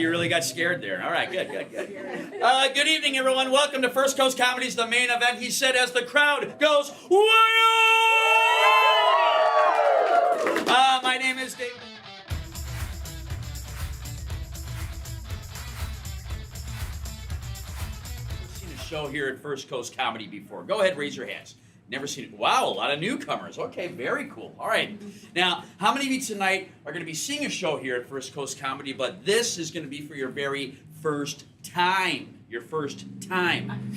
you really got scared there. All right, good. Good evening, everyone. Welcome to First Coast Comedy's The Main Event. He said as the crowd goes, wild! My name is Dave. Seen a show here at First Coast Comedy before? Go ahead, raise your hands. Never seen it. Wow, a lot of newcomers. Okay, very cool. All right. Now, how many of you tonight are going to be seeing a show here at First Coast Comedy, but this is going to be for your very first time? Your first time.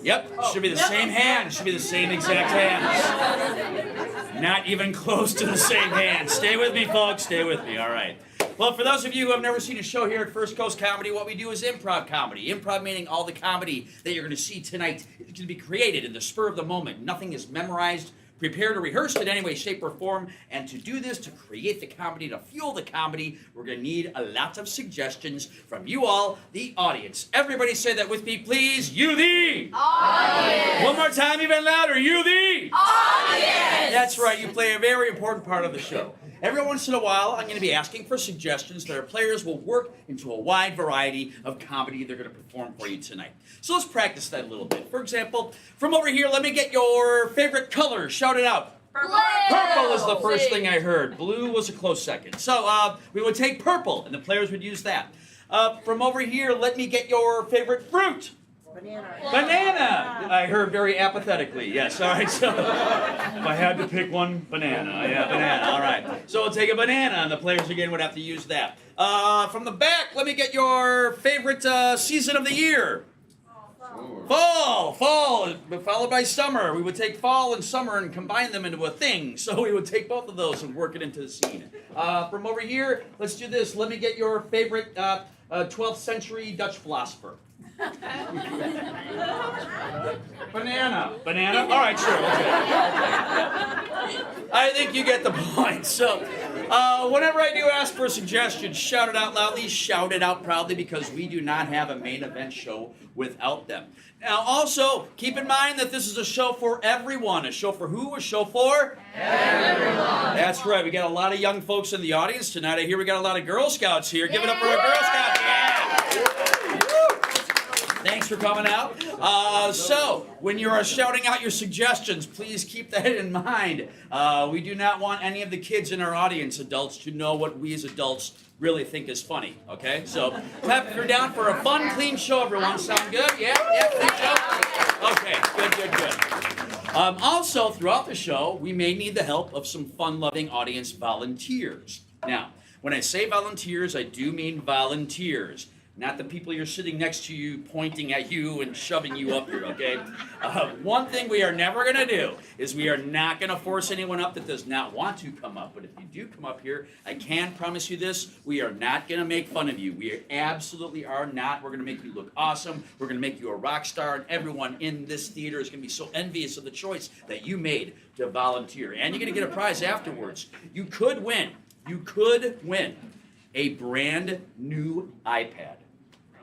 Yep, should be the same hand. Should be the same exact hands. Not even close to the same hand. Stay with me, folks. Stay with me. All right. Well, for those of you who have never seen a show here at First Coast Comedy, what we do is improv comedy. Improv meaning all the comedy that you're going to see tonight is going to be created in the spur of the moment. Nothing is memorized, prepared, or rehearsed in any way, shape, or form. And to do this, to create the comedy, to fuel the comedy, we're going to need a lot of suggestions from you all, the audience. Everybody say that with me, please. You the audience. One more time, even louder. You the audience. That's right. You play a very important part of the show. Every once in a while, I'm going to be asking for suggestions that our players will work into a wide variety of comedy they're going to perform for you tonight. So let's practice that a little bit. For example, from over here, let me get your favorite color. Shout it out. Purple. Purple is the first thing I heard. Blue was a close second. So we would take purple, and the players would use that. From over here, let me get your favorite fruit. Banana! I heard very apathetically. Yes, all right. So if I had to pick one, banana. Yeah, banana. All right. So we'll take a banana, and the players again would have to use that. From the back, let me get your favorite season of the year. Fall, followed by summer. We would take fall and summer and combine them into a thing. So we would take both of those and work it into the scene. From over here, let's do this. Let me get your favorite 12th century Dutch philosopher. Banana. All right, sure. Okay. I think you get the point. So, whenever I do ask for suggestions, shout it out loudly, shout it out proudly, because we do not have a main event show without them. Now, also, keep in mind that this is a show for everyone. A show for who? A show for? Everyone. That's right. We got a lot of young folks in the audience tonight. I hear we got a lot of Girl Scouts here. Give it up for our Girl Scouts. Yeah. Thanks for coming out. So, when you are shouting out your suggestions, please keep that in mind. We do not want any of the kids in our audience, adults, to know what we as adults really think is funny, okay? So, clap her down for a fun, clean show, everyone. Sound good? Yeah, clean show? Okay, good. Also, throughout the show, we may need the help of some fun-loving audience volunteers. Now, when I say volunteers, I do mean volunteers. Not the people you're sitting next to you, pointing at you and shoving you up here, okay? One thing we are never going to do is we are not going to force anyone up that does not want to come up. But if you do come up here, I can promise you this, we are not going to make fun of you. We absolutely are not. We're going to make you look awesome. We're going to make you a rock star. And everyone in this theater is going to be so envious of the choice that you made to volunteer. And you're going to get a prize afterwards. You could win a brand new iPad.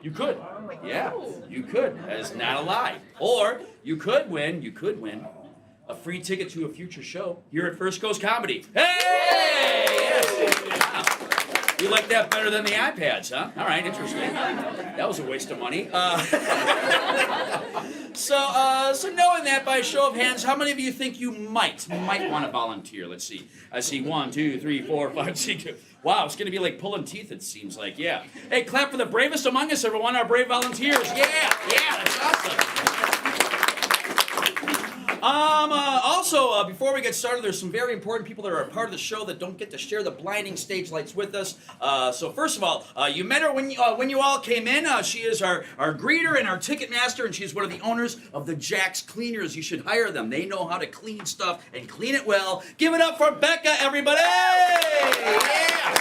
You could. Yeah, you could. That is not a lie. Or you could win a free ticket to a future show here at First Coast Comedy. Hey! Yes. Wow. You like that better than the iPads, huh? All right, interesting. That was a waste of money. So knowing that, by a show of hands, how many of you think you might want to volunteer? Let's see. I see 1, 2, 3, 4, 5, 6. Wow, it's going to be like pulling teeth, it seems like, yeah. Hey, clap for the bravest among us, everyone, our brave volunteers. Yeah, that's awesome. Also, before we get started, there's some very important people that are a part of the show that don't get to share the blinding stage lights with us. So first of all, you met her when you all came in. She is our greeter and our ticket master, and she's one of the owners of the Jax Cleaners. You should hire them. They know how to clean stuff and clean it well. Give it up for Becca, everybody! Yeah!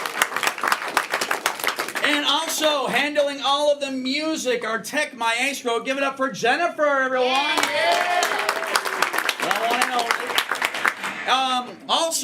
And also, handling all of the music, our tech maestro. Give it up for Jennifer, everyone! Yeah! Also,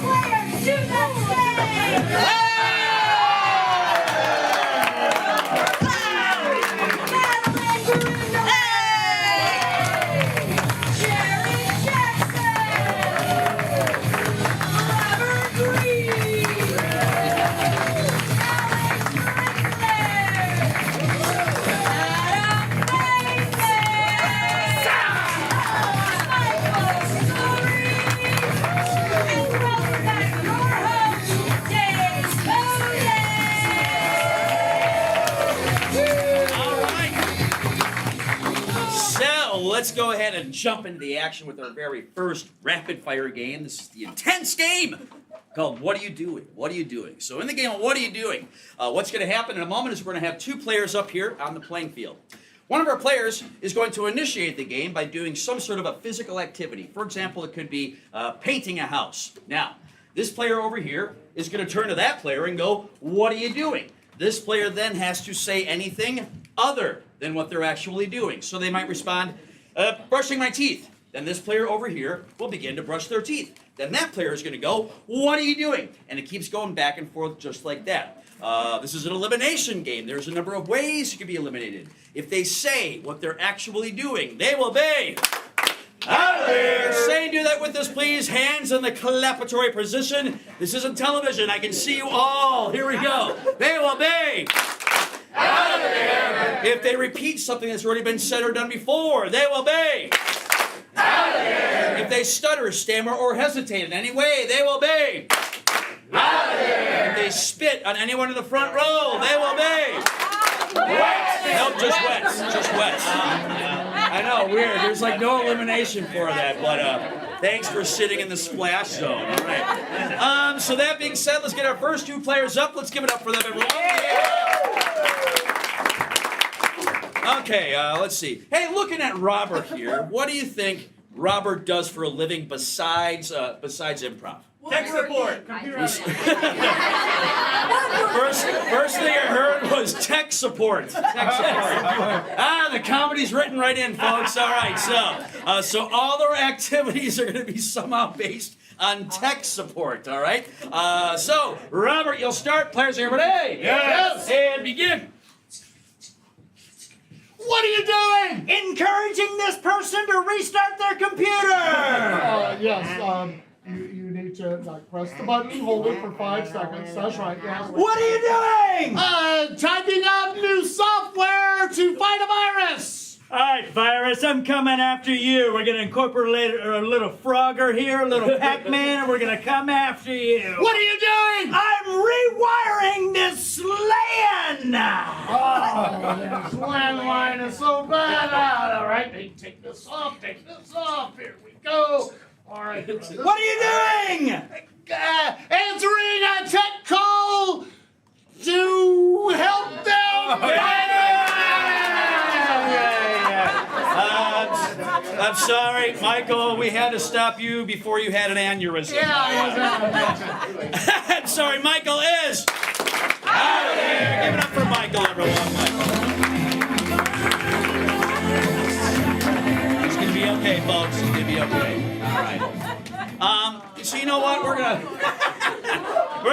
players to the stage! Let's go ahead and jump into the action with our very first rapid fire game. This is the intense game called What Are You Doing? What Are You Doing? So in the game of What Are You Doing? What's going to happen in a moment is we're going to have two players up here on the playing field. One of our players is going to initiate the game by doing some sort of a physical activity. For example, it could be painting a house. Now, this player over here is going to turn to that player and go, what are you doing? This player then has to say anything other than what they're actually doing. So they might respond, brushing my teeth. Then this player over here will begin to brush their teeth. Then that player is going to go, what are you doing? And it keeps going back and forth just like that. This is an elimination game. There's a number of ways you can be eliminated. If they say what they're actually doing, they will be out of there. Say and do that with us, please. Hands in the clappatory position. This isn't television. I can see you all. Here we go. They will be out of there. If they repeat something that's already been said or done before, they will be out of there. If they stutter, stammer, or hesitate in any way, they will be out of there. If they spit on anyone in the front row, they will be wet. Nope, just wet. Just wet. I know, weird. There's like no elimination for that, but thanks for sitting in the splash zone. All right. So that being said, let's get our first two players up. Let's give it up for them, everyone. Okay, let's see. Hey, looking at Robert here, what do you think Robert does for a living besides improv? Tech support. First thing I heard was tech support. Tech support. The comedy's written right in, folks. All right, so all their activities are going to be somehow based on tech support. All right. So Robert, you'll start. Players, are you ready? Yes. And begin. What are you doing? Encouraging this person to restart their computer! Yes, you need to press the button and hold it for 5 seconds. That's right, yes. What are you doing? Typing up new software to fight a virus! Alright, virus, I'm coming after you. We're gonna incorporate a little Frogger here, a little Pac-Man, and we're gonna come after you. What are you doing? I'm rewiring this LAN! Oh, this landline is so bad. All right, take this off, Here we go. All right. What are you doing? Answering a tech call to help them. I'm sorry, Michael, we had to stop you before you had an aneurysm. I'm sorry, Michael is out of there. Give it up for Michael, everyone. It's going to be okay, folks. It's going to be okay. All right. So you know what? We're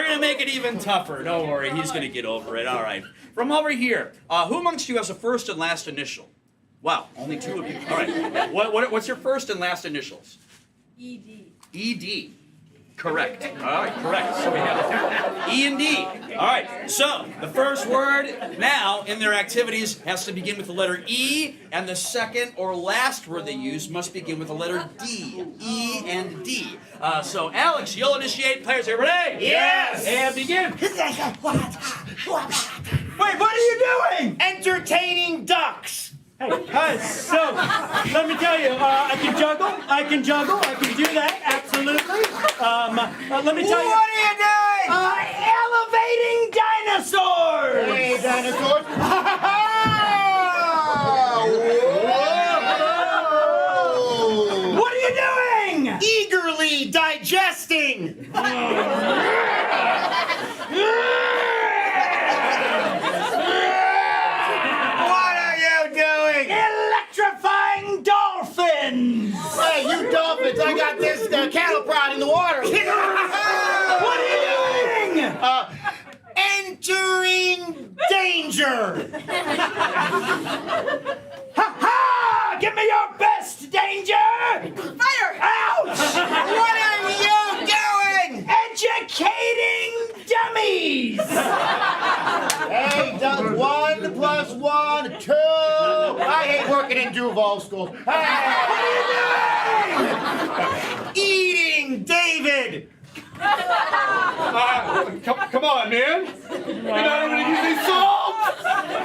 gonna make it even tougher. Don't worry, he's gonna get over it. All right. From over here, who amongst you has a first and last initial? Wow, only 2 of you. All right. What's your first and last initials? ED. ED. Correct. All right, correct. So we have E and D. All right, so the first word now in their activities has to begin with the letter E, and the second or last word they use must begin with the letter D. E and D. So Alex, you'll initiate. Players, are you ready? Yes! And begin. Wait, what are you doing? Entertaining ducks. Hey, guys, so let me tell you, I can juggle, I can do that, absolutely. Let me tell you. What are you doing? Elevating dinosaurs! Hey, dinosaurs. Whoa. What are you doing? Eagerly digesting. Electrifying dolphins! Hey, you dolphins, I got this cattle prod in the water. What are you doing? Entering danger. Ha ha! Give me your best, danger! Fire! Ouch! What are you doing? Educating dummies! Hey, 1 plus 1, 2. I hate working in Duval school. Hey. What are you doing? Eating David. Come on, man. You're not even using salt.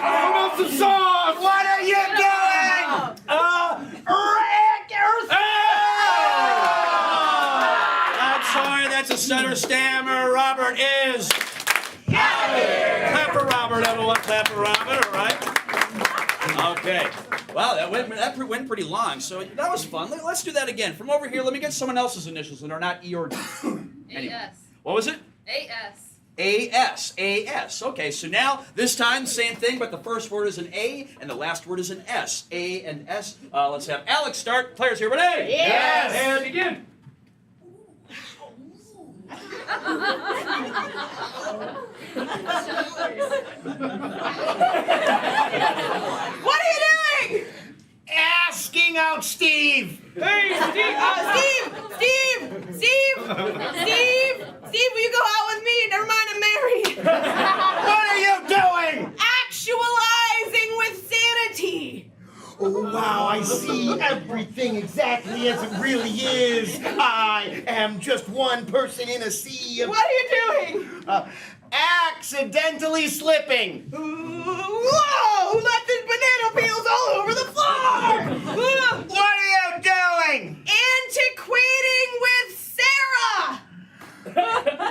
How about some sauce? What are you doing? I'm sorry, that's a stutter stammer. Robert is out of here. Clap for Robert, everyone. Clap for Robert, all right? Okay. Wow, that went pretty long, so that was fun. Let's do that again. From over here, let me get someone else's initials that are not E or D. Anyway. AS. What was it? AS. A-S. A-S. Okay, so now, this time, same thing, but the first word is an A, and the last word is an S. A and S. Let's have Alex start. Players here, ready? Yes. And begin. What are you doing? Asking out Steve. Hey, Steve! Steve, will you go out with me? Never mind, I'm married. What are you doing? Actualizing with sanity. Oh, wow, I see everything exactly as it really is. I am just one person in a sea of... What are you doing? Accidentally slipping. Whoa! Who left his banana peels all over the floor? What are you doing? Antiquating with Sarah.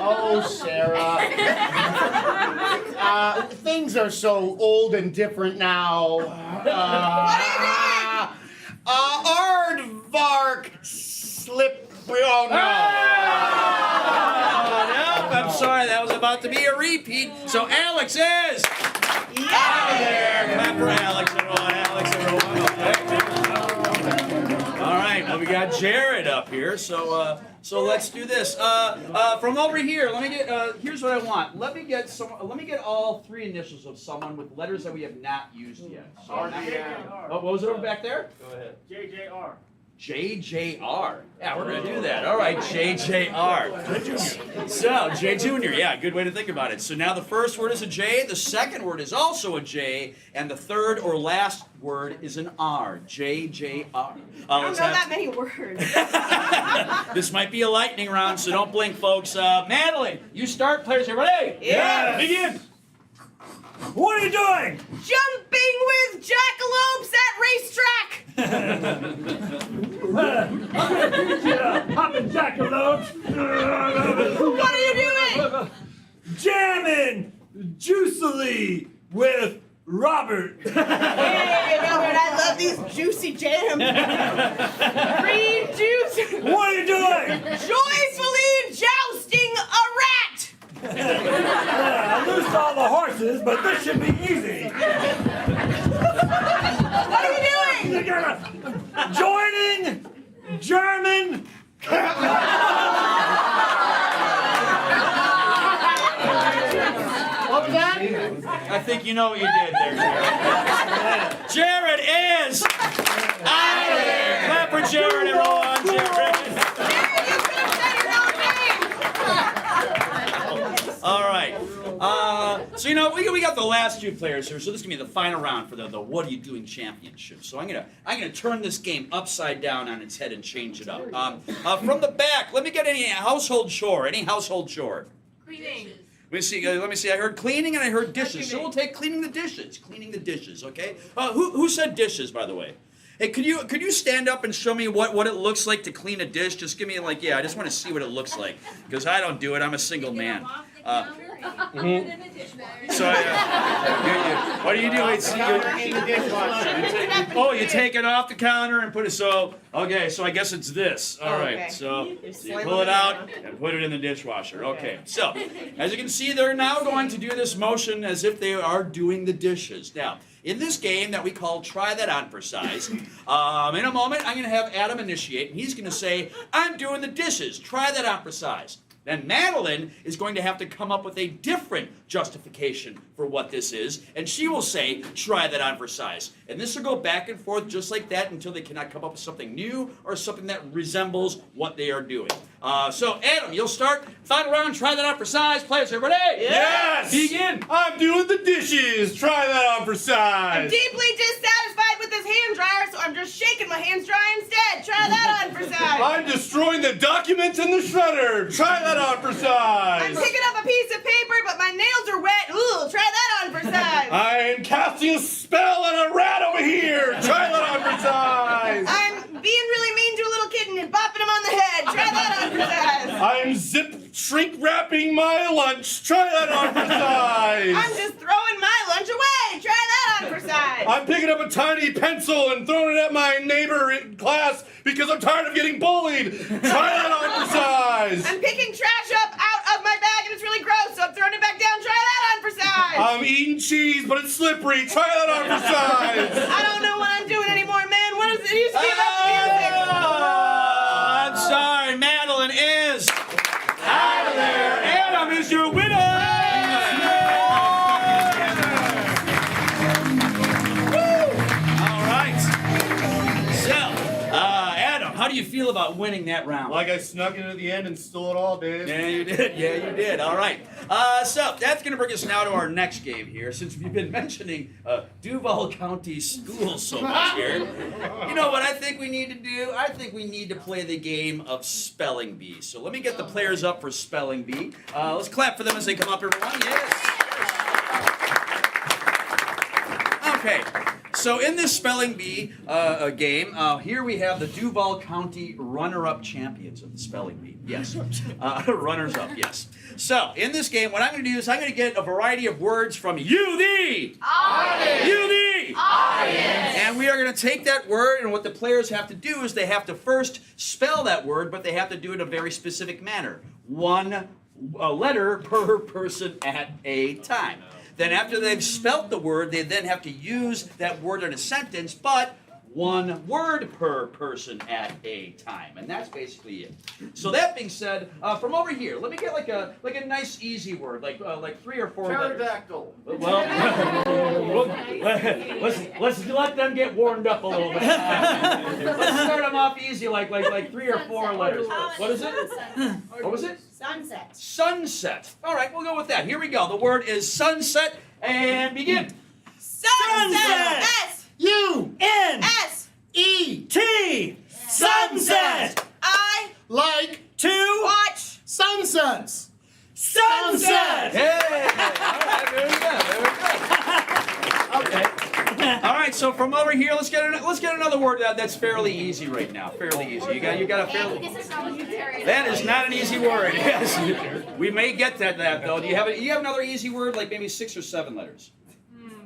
Oh, Sarah. Things are so old and different now. What are you doing? Aardvark slip... Oh, no. Nope, I'm sorry, that was about to be a repeat. So Alex is out of there. Clap for Alex, everyone. Alex, everyone. Okay. All right, well, we got Jared up here. So let's do this. From over here, let me get. Here's what I want. Let me get all three initials of someone with letters that we have not used yet. So, what was it over back there? Go ahead. JJR. JJR. Yeah, we're gonna do that. All right, JJR. So J Junior. Yeah, good way to think about it. So now the first word is a J. The second word is also a J, and the third or last word is an R. JJR. I don't know that many words. This might be a lightning round, so don't blink, folks. Madeline, you start. Players here, ready? Yes. Begin. What are you doing? Jumping with jackalopes at racetrack. Hopping jackalopes. What are you doing? Jamming juicily with Robert. Hey, Robert, I love these juicy jams. Green juice. What are you doing? Joyfully jousting a rat. I loosed all the horses, but this should be easy. What are you doing? Joining German. What was that? I think you know what you did there, Jared. Jared is out of there. Clap for Jared, everyone. Jared. All right. So we got the last two players here, so this is gonna be the final round for the What Are You Doing Championship. So I'm gonna turn this game upside down on its head and change it up. From the back, let me get any household chore. Any household chore. Cleaning. Let me see. I heard cleaning and I heard dishes. So we'll take cleaning the dishes. Cleaning the dishes. Okay. Who said dishes, by the way? Hey, could you stand up and show me what it looks like to clean a dish? Just give me I just want to see what it looks like because I don't do it. I'm a single man. So what do you do? You take it off the counter and put it. So I guess it's this. All right. Okay. So you pull it out and put it in the dishwasher. Okay. So as you can see, they're now going to do this motion as if they are doing the dishes. Now, in this game that we call Try That On for Size, in a moment I'm going to have Adam initiate, and he's going to say, I'm doing the dishes. Try that on for size. Then Madeline is going to have to come up with a different justification for what this is, and she will say, try that on for size. And this will go back and forth just like that until they cannot come up with something new or something that resembles what they are doing. So, Adam, you'll start. Final round, try that on for size. Players, everybody? Yes! Begin. I'm doing the dishes. Try that on for I'm size. deeply dissatisfied with this hand dryer, so I'm just shaking my hands dry instead. Try that on for size. I'm destroying the documents in the shredder. Try that on for I'm size. picking up a piece of paper, but my nails are wet. Ooh, try that on for size. I am casting a spell on a rat over here. Try that on for size. I'm being really mean to a little kitten and bopping him on the head. Try that on for size. I'm shrink wrapping my lunch. Try that on for size. I'm just throwing my lunch away. Try that on for size. I'm picking up a tiny pencil and throwing it at my neighbor in class because I'm tired of getting bullied. Try that on for size. I'm picking trash up out of my bag and it's really gross, so I'm throwing it back down. Try that on for size. I'm eating cheese, but it's slippery. Try that on for size. I don't know what I'm doing anymore, man. What is it? Used to be about the music. I'm sorry, Madeline is out of there. Adam is your winner. All right. So, Adam, how do you feel about winning that round? Like I snuck in at the end and stole it all, Dave. Yeah, you did. Yeah, you did. All right. So that's going to bring us now to our next game here. Since we've been mentioning Duval County Schools so much here, you know what I think we need to do? I think we need to play the game of Spelling Bee. So let me get the players up for Spelling Bee. Let's clap for them as they come up, everyone. Yes. Okay. So in this Spelling Bee game, here we have the Duval County runner-up champions of the Spelling Bee. Yes. Runners-up, yes. So in this game, what I'm going to do is I'm going to get a variety of words from you, the audience. You, the audience. And we are going to take that word, and what the players have to do is they have to first spell that word, but they have to do it in a very specific manner. One letter per person at a time. Then after they've spelt the word, they then have to use that word in a sentence, but one word per person at a time, and that's basically it. So that being said, from over here, let me get like a nice easy word, like 3 or 4 letters. Pterodactyl. Well, let's let them get warmed up a little bit. Let's start them off easy, like 3 or 4 letters. What is it? What was it? Sunset. Sunset. All right, we'll go with that. Here we go. The word is sunset, and begin. Sunset. S-U-N-S-E-T. Sunset. I Like To watch sunsets. sunset. Hey! All right, very good. Okay. All right, so from over here, let's get another word that's fairly easy right now. Fairly easy. You got a fairly. That is not an easy word. Yes. We may get that though. Do you have another easy word, like maybe 6 or 7 letters?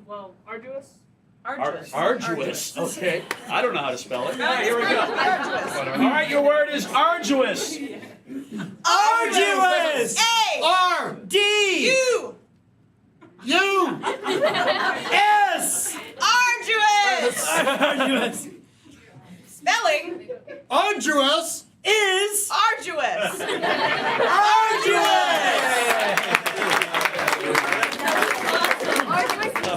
Well, arduous? Arduous. Okay. I don't know how to spell it. All right, here we go. All right, your word is arduous. Arduous. R-D-U. S. Arduous. Spelling Arduous. Is arduous.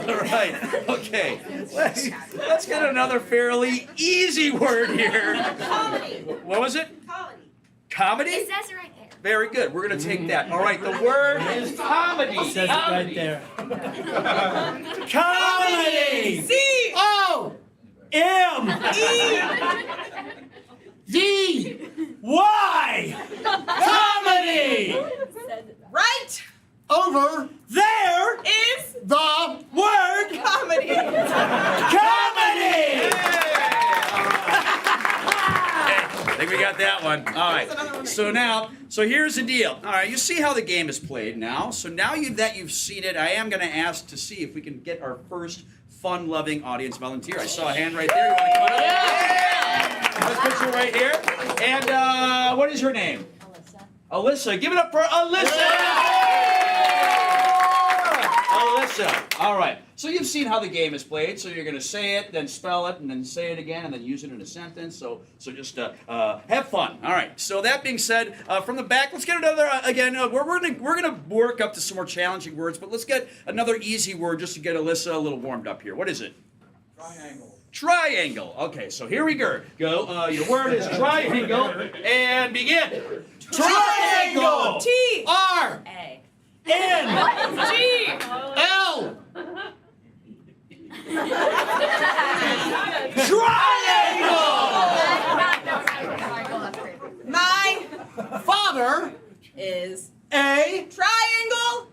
All right. Okay. Let's get another fairly easy word here. Comedy. What was it? Comedy. Comedy? It says it right there. Very good. We're going to take that. All right. The word is comedy. Says it right there. Comedy. C-O-M-E-D-Y. Comedy. Right Over There is the word comedy. comedy. I think we got that one. All right. So here's the deal. All right. You see how the game is played now. So now that you've seen it, I am going to ask to see if we can get our first fun-loving audience volunteer. I saw a hand right there. You want to come on up? Yeah. Let's put you right here. And what is her name? Alyssa. Give it up for Alyssa. Alyssa. All right. So you've seen how the game is played. So you're going to say it, then spell it, and then say it again, and then use it in a sentence. So just have fun. All right. So that being said, from the back, let's get another again. We're gonna work up to some more challenging words, but let's get another easy word just to get Alyssa a little warmed up here. What is it? triangle. Triangle. Okay. So here we go. Your word is triangle, and begin. Triangle. R A. N. G. L Triangle. My father is A. triangle.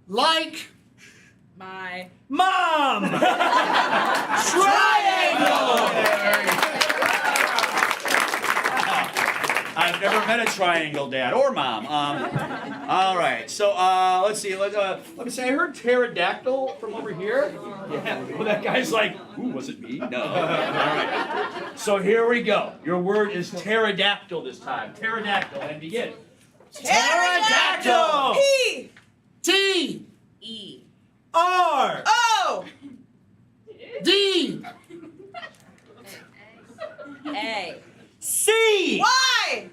like My Mom. Triangle. I've never met a triangle dad or mom. All right, so let's see. Let me say. I heard pterodactyl from over here. Yeah, well, that guy's like, ooh, was it me? No. All right. So here we go. Your word is pterodactyl this time. Pterodactyl, and begin. Pterodactyl. P. T E. R. O. D A. C. Y.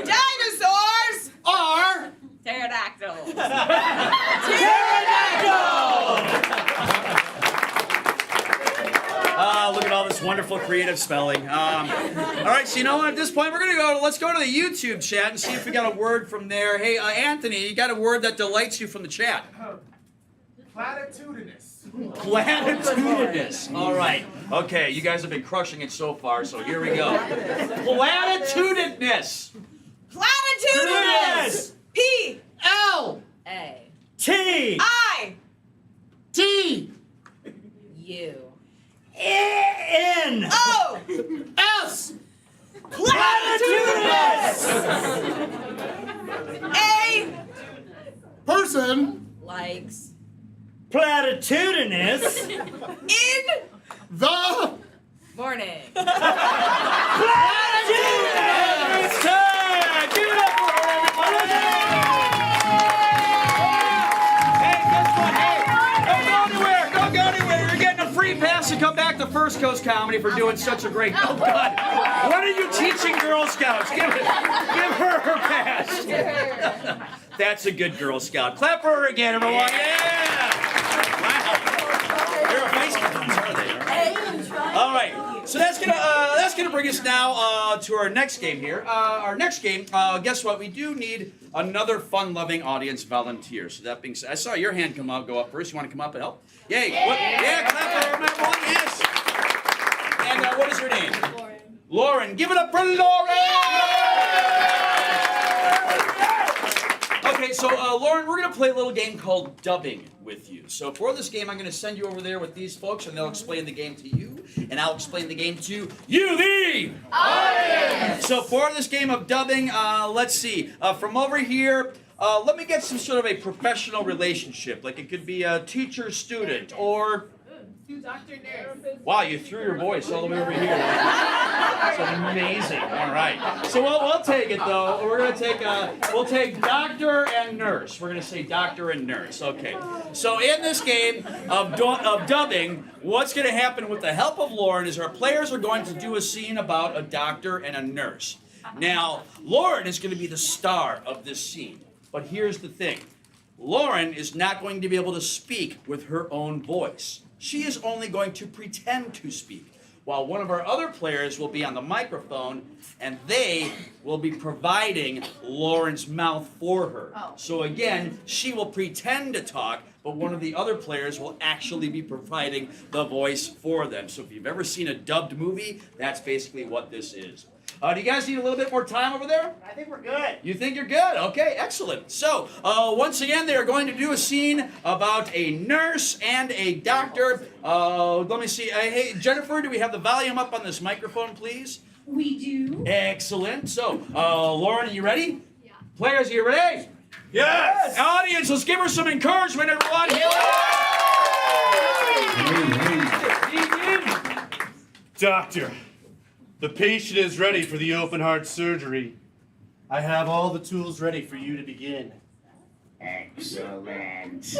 Dinosaurs. R Pterodactyls. Look at all this wonderful creative spelling. All right, so you know what? At this point, let's go to the YouTube chat and see if we got a word from there. Hey, Anthony, you got a word that delights you from the chat? platitudinous. Platitudinous. All right. Okay, you guys have been crushing it so far, so here we go. Platitudinous. Platitudinous. P. L A. T. I. T U. N. O. S Platitudinous. A. person Likes. Platitudinous. In. the Morning. It's time! Give it up for her, everybody! Hey, guess what? Hey, don't go anywhere! Don't go anywhere! You're getting a free pass to come back to First Coast Comedy for doing such a great... Oh, God! What are you teaching Girl Scouts? Give her her pass! That's a good Girl Scout. Clap for her again, everyone! Yeah! Wow! They're a feisty ones, are they? All right. So that's gonna bring us now to our next game here. Our next game, guess what? We do need another fun-loving audience volunteer. So that being said, I saw your hand go up first. You want to come up and help? Yay! Yeah, clap for her, everyone. Yes. And what is her name? Lauren. Lauren. Give it up for Lauren. Okay, so Lauren, we're gonna play a little game called dubbing with you. So for this game, I'm gonna send you over there with these folks, and they'll explain the game to you, and I'll explain the game to you, the audience. So for this game of dubbing, let's see. From over here, let me get some sort of a professional relationship. Like it could be a teacher-student or. Doctor Nurse. Wow, you threw your voice all the way over here. That's amazing. All right. So we'll take it though. We're gonna take we'll take doctor and nurse. We're gonna say doctor and nurse. Okay. So in this game of dubbing, what's gonna happen with the help of Lauren is our players are going to do a scene about a doctor and a nurse. Now, Lauren is gonna be the star of this scene. But here's the thing. Lauren is not going to be able to speak with her own voice. She is only going to pretend to speak, while one of our other players will be on the microphone, and they will be providing Lauren's mouth for her. So again, she will pretend to talk, but one of the other players will actually be providing the voice for them. So if you've ever seen a dubbed movie, that's basically what this is. Do you guys need a little bit more time over there? I think we're good. You think you're good? Okay, excellent. So, once again, they are going to do a scene about a nurse and a doctor. Let me see. Hey, Jennifer, do we have the volume up on this microphone, please? We do. Excellent. So, Lauren, are you ready? Yeah. Players, are you ready? Yes! Audience, let's give her some encouragement, everyone. Doctor, the patient is ready for the open heart surgery. I have all the tools ready for you to begin. Excellent.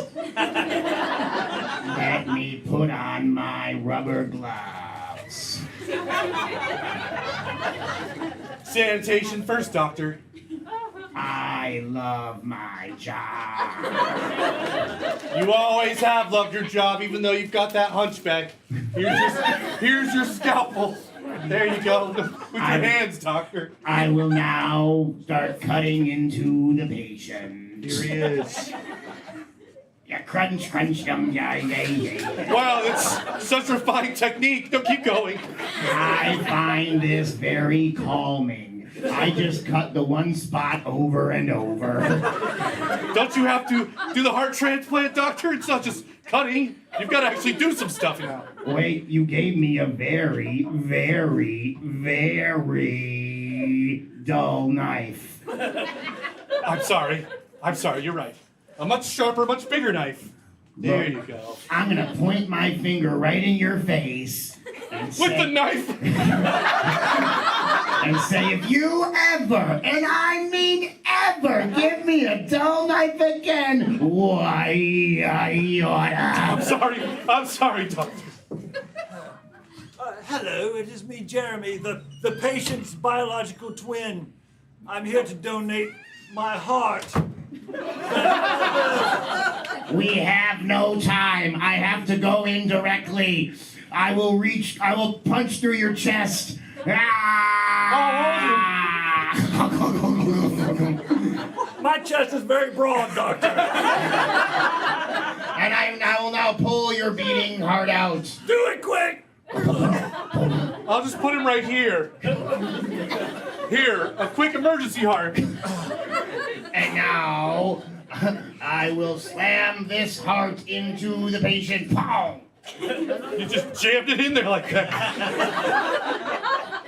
Let me put on my rubber gloves. Sanitation first, doctor. I love my job. You always have loved your job, even though you've got that hunchback. Here's your scalpel. There you go. With your hands, doctor. I will now start cutting into the patient. Here he is. Yeah, crunch, crunch, yum, yeah. Wow, it's such refined technique. No, keep going. I find this very calming. I just cut the one spot over and over. Don't you have to do the heart transplant, doctor? It's not just cutting. You've got to actually do some stuff now. Wait, you gave me a very, very, very dull knife. I'm sorry. You're right. A much sharper, much bigger knife. There you go. I'm gonna point my finger right in your face and With the knife! and say, if you ever, and I mean ever, give me a dull knife again, why, I oughta. I'm sorry, doctor. Hello, it is me, Jeremy, the patient's biological twin. I'm here to donate my heart. We have no time. I have to go in directly. I will punch through your chest. My chest is very broad, doctor. And I will now pull your beating heart out. Do it quick! I'll just put him right here. Here, a quick emergency heart. And now, I will slam this heart into the patient. Pow! You just jammed it in there like that.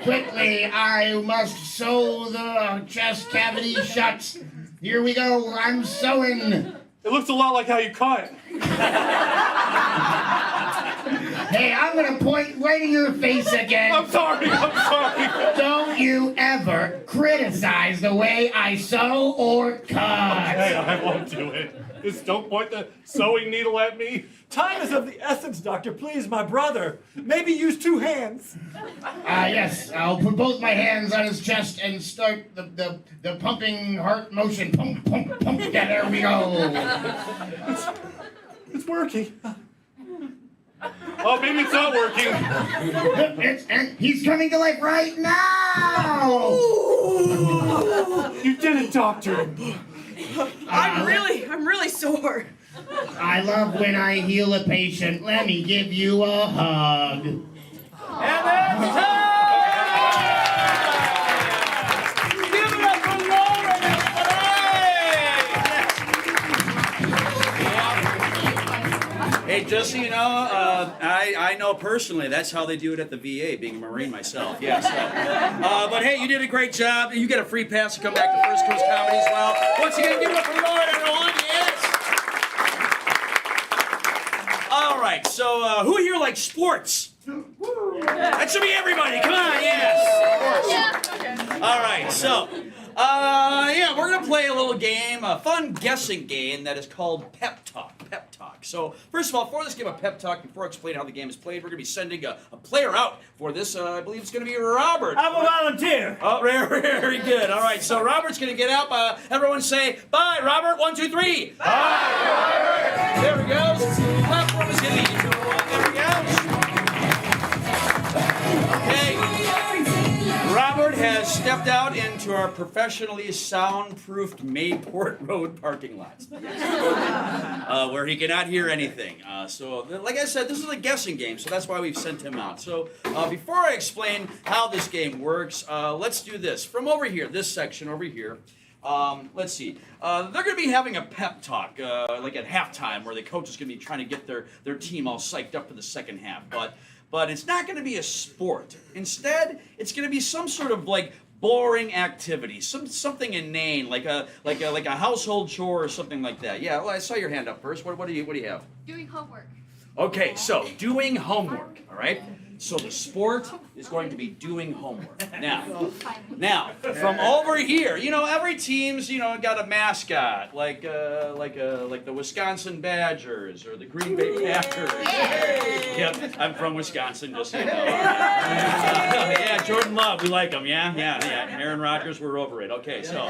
Quickly, I must sew the chest cavity shut. Here we go, I'm sewing. It looks a lot like how you cut. Hey, I'm gonna point right in your face again. I'm sorry. Don't you ever criticize the way I sew or cut. Hey, I won't do it. Just don't point the sewing needle at me. Time is of the essence, Doctor. Please, my brother. Maybe use 2 hands. Yes, I'll put both my hands on his chest and start the pumping heart motion. Pump, pump, pump. Yeah, there we go. It's working. Oh, maybe it's not working. And he's coming to life right now. You did it, doctor. I'm really sore. I love when I heal a patient. Let me give you a hug. And it's time! Give it up for Lauren and Faye! Hey, just so you know, I know personally that's how they do it at the VA, being a Marine myself. Yes. But hey, you did a great job. You get a free pass to come back to First Coast Comedy as well. Once again, give it up for Lauren, everyone. Yes. All right. So who here likes sports? That should be everybody. Come on, yes. Of course. All right. So. Yeah, we're gonna play a little game, a fun guessing game that is called Pep Talk. Pep Talk. So, first of all, for this game of Pep Talk, before I explain how the game is played, we're gonna be sending a player out for this. I believe it's gonna be Robert. I'm a volunteer. Oh, very good. All right, so Robert's gonna get out. Everyone say bye, Robert. 1, 2, 3. Bye, Robert. There he goes. The platform is gonna be. There he goes. Okay. Robert has stepped out into our professionally soundproofed Mayport Road parking lot, where he cannot hear anything. So, like I said, this is a guessing game, so that's why we've sent him out. So, before I explain how this game works, let's do this. From over here, this section over here, let's see. They're going to be having a pep talk, like at halftime, where the coach is going to be trying to get their team all psyched up for the second half. But it's not going to be a sport. Instead, it's going to be some sort of like boring activity, something inane, like a household chore or something like that. Yeah, well, I saw your hand up first. What do you have? Doing homework. Okay, so doing homework. All right. So the sport is going to be doing homework. Now, from over here, every team's got a mascot, like the Wisconsin Badgers or the Green Bay Packers. Yep, I'm from Wisconsin, just so you know. Yeah, Jordan Love, we like him. Yeah. Aaron Rodgers, we're over it. Okay, so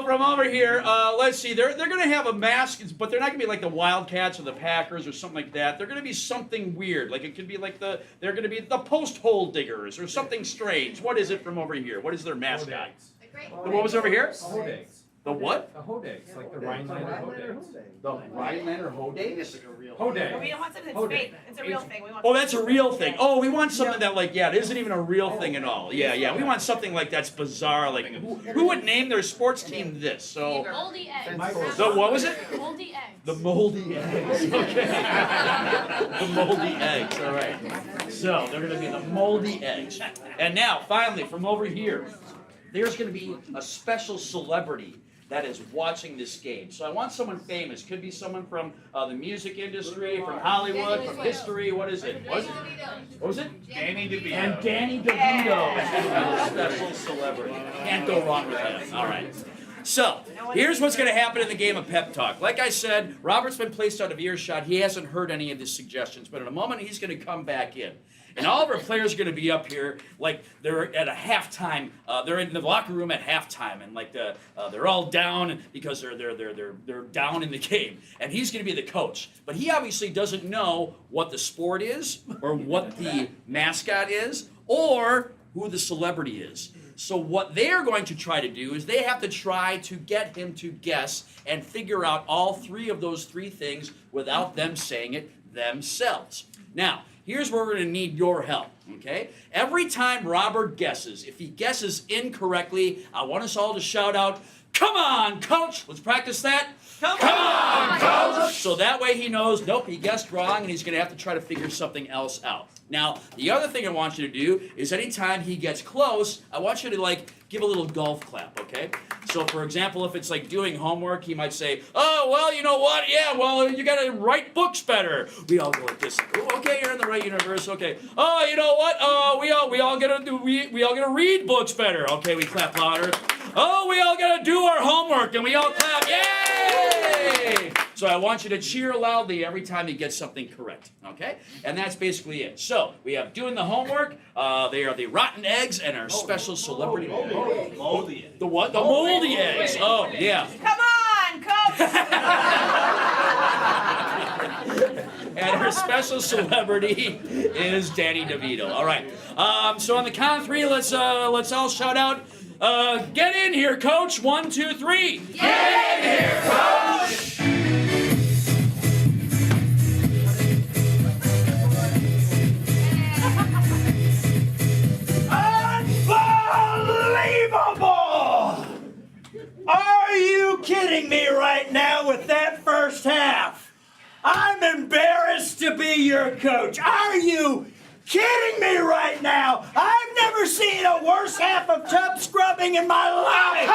from over here, let's see. They're going to have a mask, but they're not going to be like the Wildcats or the Packers or something like that. They're going to be something weird, like it could be like they're going to be the post hole diggers or something strange. What is it from over here? What is their mascot? What was over here? The what? The Hodags, like the Rhinelander Hodags. The Rhinelander Hodags? Hodag. We don't want something that's fake. It's a real thing. We want Oh, that's a real thing. Oh, we want something that it isn't even a real thing at all. Yeah. We want something like that's bizarre. Like who would name their sports team this? So Moldy eggs. the what was it? Moldy eggs. The moldy eggs. Okay. The moldy eggs. All right. So they're going to be the moldy eggs. And now, finally, from over here, there's going to be a special celebrity that is watching this game. So I want someone famous. Could be someone from the music industry, from Hollywood, from history. What is it? What was it? Danny DeVito. And Danny DeVito is going to be the special celebrity. Can't go wrong with that. All right. So, here's what's going to happen in the game of Pep Talk. Like I said, Robert's been placed out of earshot. He hasn't heard any of his suggestions, but in a moment he's going to come back in. And all of our players are going to be up here like they're at a halftime. They're in the locker room at halftime, and like they're all down because they're down in the game. And he's going to be the coach, but he obviously doesn't know what the sport is, or what the mascot is, or who the celebrity is. So what they're going to try to do is they have to try to get him to guess and figure out all three of those three things without them saying it themselves. Now, here's where we're going to need your help, okay? Every time Robert guesses, if he guesses incorrectly, I want us all to shout out, "Come on, coach!" Let's practice that. Come on, coach! So that way he knows, nope, he guessed wrong, and he's going to have to try to figure something else out. Now, the other thing I want you to do is anytime he gets close, I want you to, like, give a little golf clap, okay? So, for example, if it's like doing homework, he might say, oh, well, you know what? Yeah, well, you got to write books better. We all go like this. Okay, you're in the right universe. Okay. Oh, you know what? We all gotta read books better. Okay, we clap louder. Oh, we all gotta do our homework, and we all clap. Yay! So I want you to cheer loudly every time he gets something correct. Okay? And that's basically it. So we have doing the homework. They are the rotten eggs and our special celebrity. Moldy eggs. The what? The moldy eggs. Oh, yeah. Come on, coach. And our special celebrity is Danny DeVito. All right. So on the count of three, let's all shout out. Get in here, coach. 1, 2, 3. Get in here, coach. Unbelievable! Are you kidding me right now with that first half? I'm embarrassed to be your coach. Are you kidding me right now? I've never seen a worse half of tub scrubbing in my life.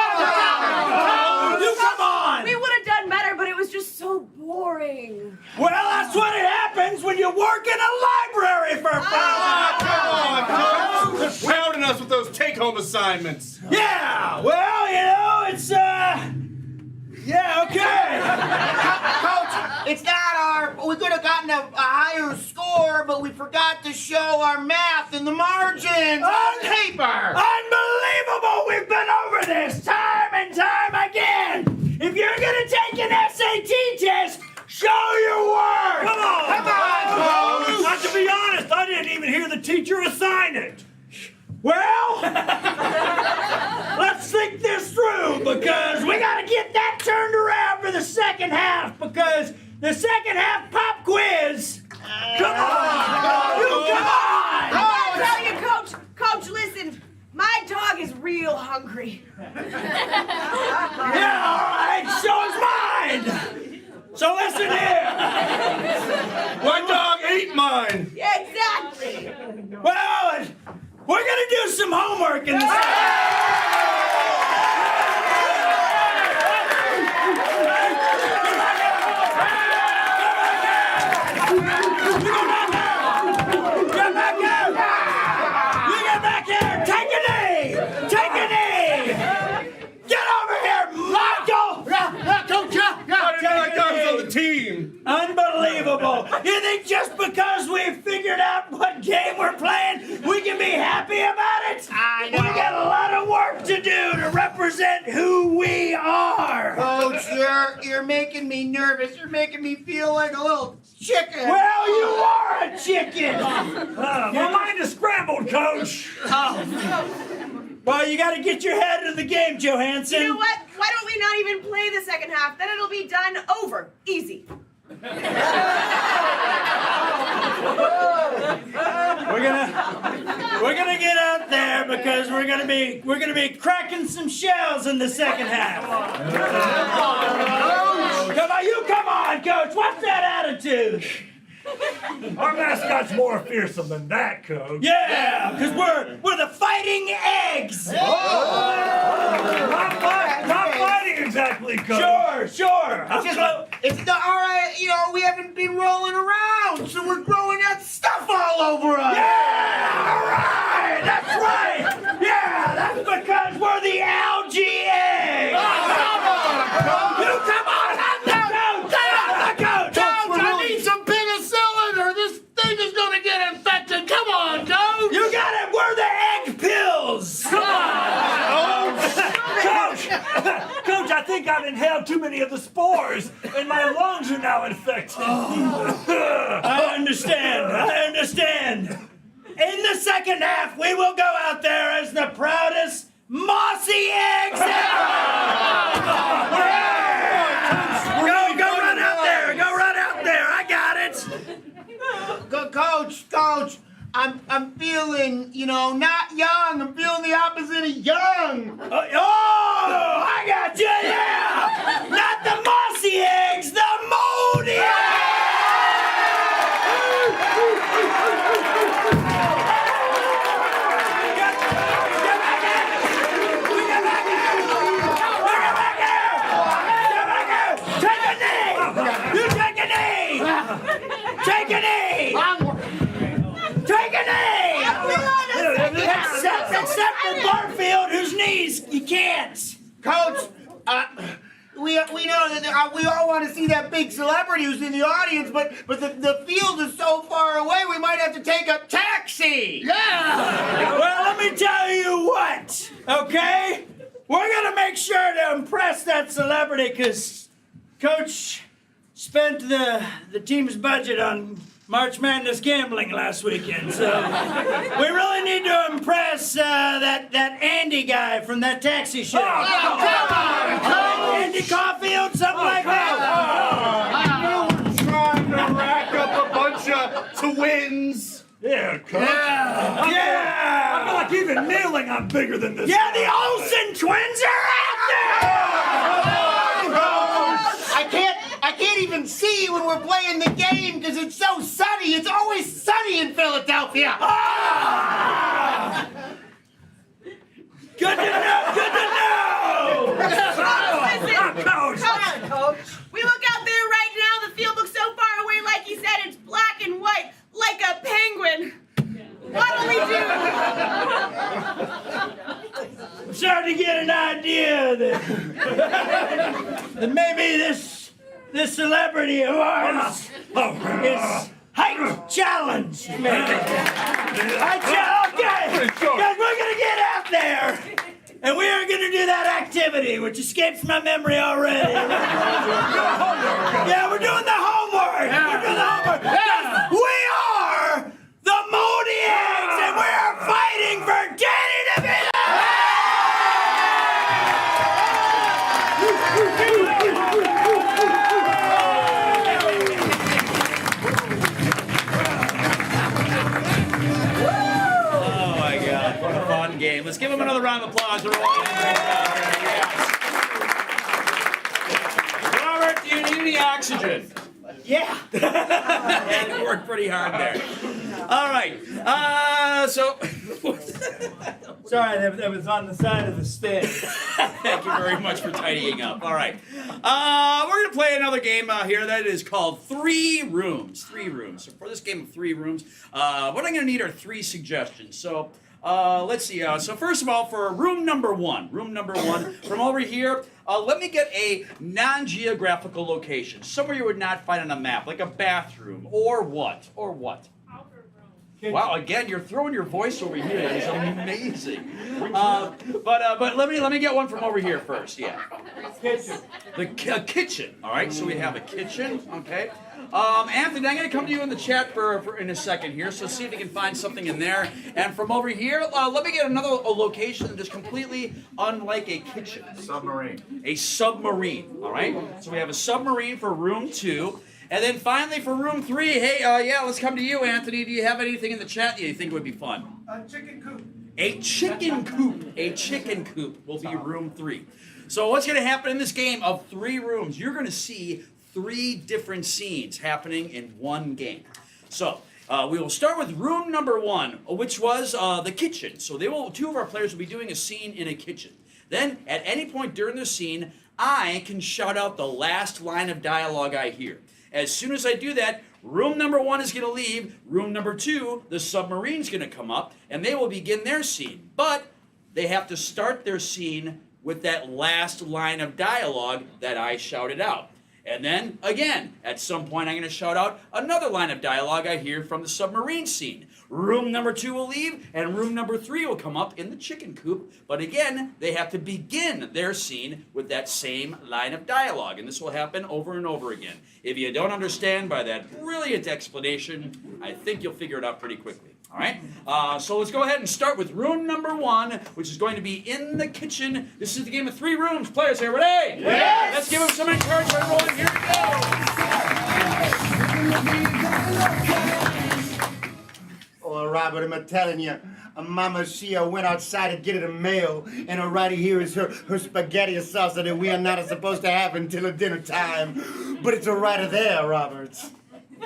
You come on. We would have done better, but it was just so boring. Well, that's what it happens when you work in a library for 5 hours. Come on, coach! Quit pounding us with those take-home assignments. Yeah, well, you know, it's, yeah, okay. Coach, it's not we could have gotten a higher score, but we forgot to show our math in the margins on paper. Unbelievable! We've been over this time and time again. If you're gonna take an SAT test, show your work. Come on, Coach. Not to be honest, I didn't even hear the teacher assign it. Well, let's think this through because we gotta get that turned around for the second half because the second half pop quiz. Come on, you come on. I tell you, coach, listen. My dog is real hungry. Yeah, all right, so is mine. So listen here. My dog ate mine. Yeah, exactly. Well, we're gonna do some homework in the Get back here! You get back here! Take a knee! Take a knee! Get over here, Michael! I didn't know that guy was on the team. Unbelievable! You think just because we've figured out what game we're playing, we can be happy about it? I know. We got a lot of work to do to represent who we are. Coach, you're making me nervous. You're making me feel like a little chicken. Well, you are a chicken. My mind is scrambled, Coach. Well, you got to get your head into the game, Johansson. You know what? Why don't we not even play the second half? Then it'll be done over. Easy. We're gonna get out there because we're gonna be cracking some shells in the second half. Come on, Coach. What's that attitude? Our mascot's more fearsome than that, Coach. Yeah, because we're the fighting eggs. Not fighting exactly, Coach. Sure. It's the all right. You know, we haven't been rolling around, so we're growing that stuff all over us. Yeah, all right. That's right. Yeah, that's because we're the algae eggs. You come on, Coach. I need some penicillin, or this thing is gonna get infected. Come on, Coach. You got it. We're the egg pills. Come on. Coach, I think I've inhaled too many of the spores, and my lungs are now infected. I understand. In the second half, we will go out there as the proudest mossy eggs ever. Go run out there. I got it. Coach, I'm feeling, not young. I'm feeling the opposite of young. Oh, I got you. Yeah, not the mossy Take a knee! Take a knee! Except for Barfield, whose knees you can't. Coach, we know that we all want to see that big celebrity who's in the audience, but the field is so far away, we might have to take a taxi. Yeah! Well, let me tell you what, okay? We're gonna make sure to impress that celebrity, because Coach spent the team's budget on March Madness gambling last weekend, so we really need to impress that Andy guy from that taxi show. Andy Caulfield, something like that. We're trying to rack up a bunch of twins. Yeah, Coach. Yeah. I feel like even kneeling, I'm bigger than this. Yeah, the Olsen twins are out there. I can't even see when we're playing the game because it's so sunny. It's always sunny in Philadelphia. Ah! Good to know. Good to know. Coach. We look out there right now. The field looks so far away. Like he said, it's black and white, like a penguin. What'll we do? I'm starting to get an idea that maybe this celebrity of ours is height challenged. Okay, guys, we're gonna get out there, and we are gonna do that activity, which escapes my memory already. Yeah, we're doing the homework. We're doing the homework. Yeah. We are the Modiacs, and we are fighting for Danny DeVito. Game. Let's give him another round of applause. Robert, do you need any oxygen? Yeah. And you worked pretty hard there. All right. So. Sorry, that was on the side of the stage. Thank you very much for tidying up. All right. We're going to play another game here that is called Three Rooms. Three Rooms. So for this game of Three Rooms, what I'm going to need are 3 suggestions. So. Let's see. So first of all, for room number one, from over here, let me get a non-geographical location, somewhere you would not find on a map, like a bathroom, or what? Wow, again, you're throwing your voice over here. That is amazing. But let me get one from over here first. Yeah. Kitchen. The kitchen. All right. So we have a kitchen. Okay. Anthony, I'm going to come to you in the chat for in a second here. So see if you can find something in there. And from over here, let me get another location that is completely unlike a kitchen. Submarine. A submarine. All right. So we have a submarine for room 2. And then finally for room 3, hey, yeah, let's come to you, Anthony. Do you have anything in the chat that you think would be fun? A chicken coop. A chicken coop. A chicken coop will be room 3. So what's going to happen in this game of 3 rooms? You're going to see 3 different scenes happening in one game. So we will start with room number 1, which was the kitchen. So 2 of our players will be doing a scene in a kitchen. Then at any point during the scene, I can shout out the last line of dialogue I hear. As soon as I do that, room number 1 is going to leave. Room number 2, the submarine's going to come up, and they will begin their scene. But they have to start their scene with that last line of dialogue that I shouted out. And then, again, at some point I'm going to shout out another line of dialogue I hear from the submarine scene. Room number 2 will leave, and room number 3 will come up in the chicken coop. But again, they have to begin their scene with that same line of dialogue. And this will happen over and over again. If you don't understand by that brilliant explanation, I think you'll figure it out pretty quickly. All right? So let's go ahead and start with room number 1, which is going to be in the kitchen. This is the game of 3 rooms. Players, are you ready? Yes! Let's give them some encouragement. Rolling. Here we go. Oh, Robert, I'm telling you, Mama Shia went outside to get her the mail, and right here is her spaghetti salsa that we are not supposed to have until dinner time. But it's right there, Robert.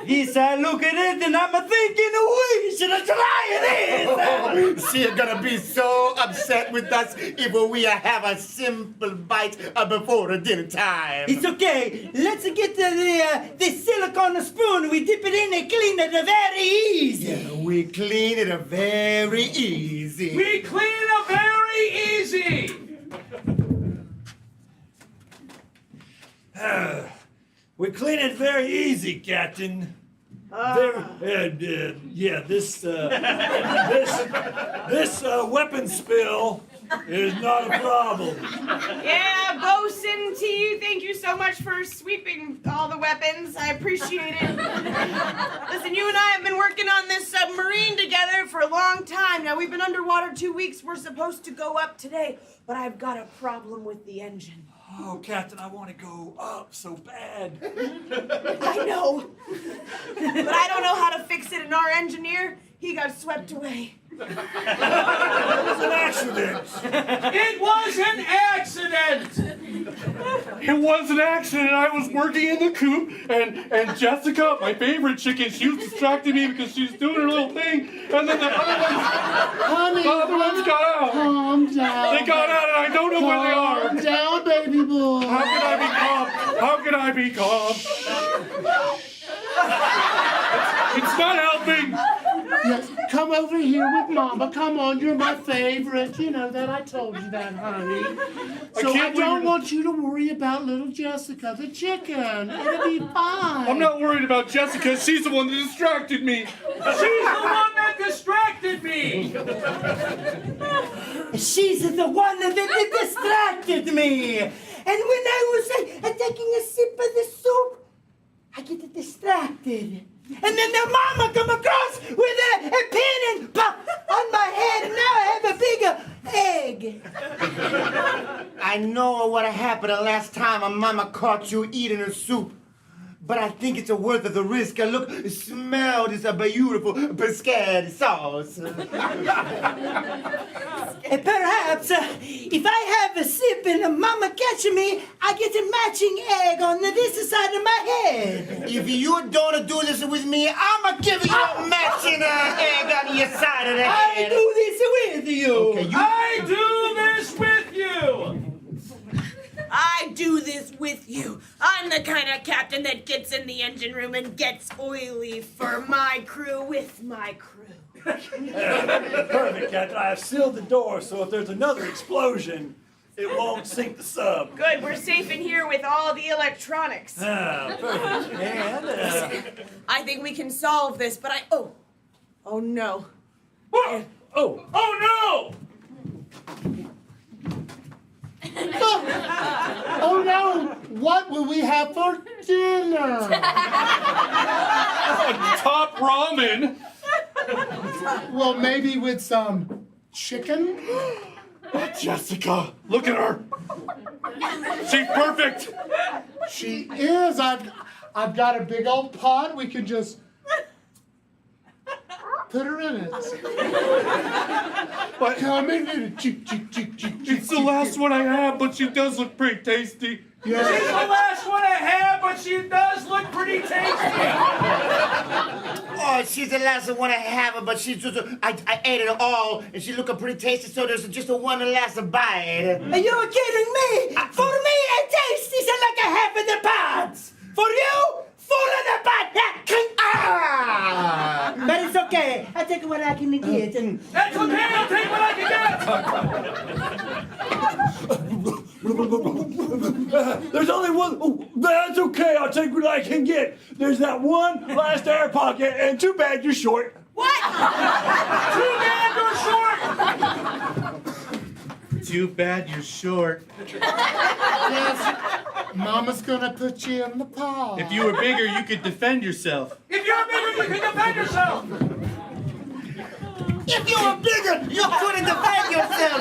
Yes, I look at it and I'm thinking we should try it. She's gonna be so upset with us if we have a simple bite before dinner time. It's okay. Let's get the silicone spoon. We dip it in and clean it very easy. We clean it very easy. We clean up very easy. We clean it very easy, Captain. This weapon spill is not a problem. Yeah, Bosun to you. Thank you so much for sweeping all the weapons. I appreciate it. Listen, you and I have been working on this submarine together for a long time. Now, we've been underwater 2 weeks. We're supposed to go up today, but I've got a problem with the engine. Oh, Captain, I want to go up so bad. I know. But I don't know how to fix it, and our engineer, he got swept away. It was an accident. It was an accident. It was an accident. I was working in the coop, and Jessica, my favorite chicken, she was distracting me because she was doing her little thing, and then the other ones got out. Calm down. They got out, and I don't know where they are. Calm down, baby boy. How can I be calm? How can I be calm? It's not helping. Yes, come over here with Mama. Come on, you're my favorite. You know that. I told you that, honey. So I can't don't believe- want you to worry about little Jessica, the chicken. It'll be fine. I'm not worried about Jessica. She's the one that distracted me. She's the one that distracted me. She's the one that distracted me. And when I was taking a sip of the soup, I get distracted. And then the mama come across with a pin and pop on my head, and now I have a bigger egg. I know what happened the last time Mama caught you eating her soup. But I think it's worth the risk. Look, smell this beautiful pescade sauce. Perhaps if I have a sip and Mama catch me, I get a matching egg on this side of my head. If you don't do this with me, I'ma give you a matching egg on your side of the I head. do this with you. Okay, I do this with you. I do this with you. I'm the kind of captain that gets in the engine room and gets oily for my crew with my crew. Perfect, Captain. I have sealed the door, so if there's another explosion, it won't sink the sub. Good, we're safe in here with all the electronics. Perfect. And I think we can solve this, but oh no. Oh no! Oh no! What will we have for dinner? Top ramen. Well, maybe with some chicken? Jessica, look at her. She's perfect. She is. I've got a big old pot. We can just put her in it. But Come in it. it's the last one I have, but she does look pretty tasty. She's the last one I have, but she does look pretty tasty. Oh, she's the last one I have, but she's just, I ate it all, and she looking pretty tasty, so there's just a one last bite. are you kidding me? For me, a taste is like a half of the pots. For you, full of the pot. Ah! But it's okay. I take what I can get. And That's okay, I'll take what I can get. there's only one. Oh, that's okay. I'll take what I can get. There's that one last air pocket, and too bad you're short. What? Too bad you're short. Too bad you're short. Yes. Mama's gonna put you in the pot. If you were bigger, you could defend yourself. If you're bigger, you can defend yourself. If you were bigger, you couldn't defend yourself.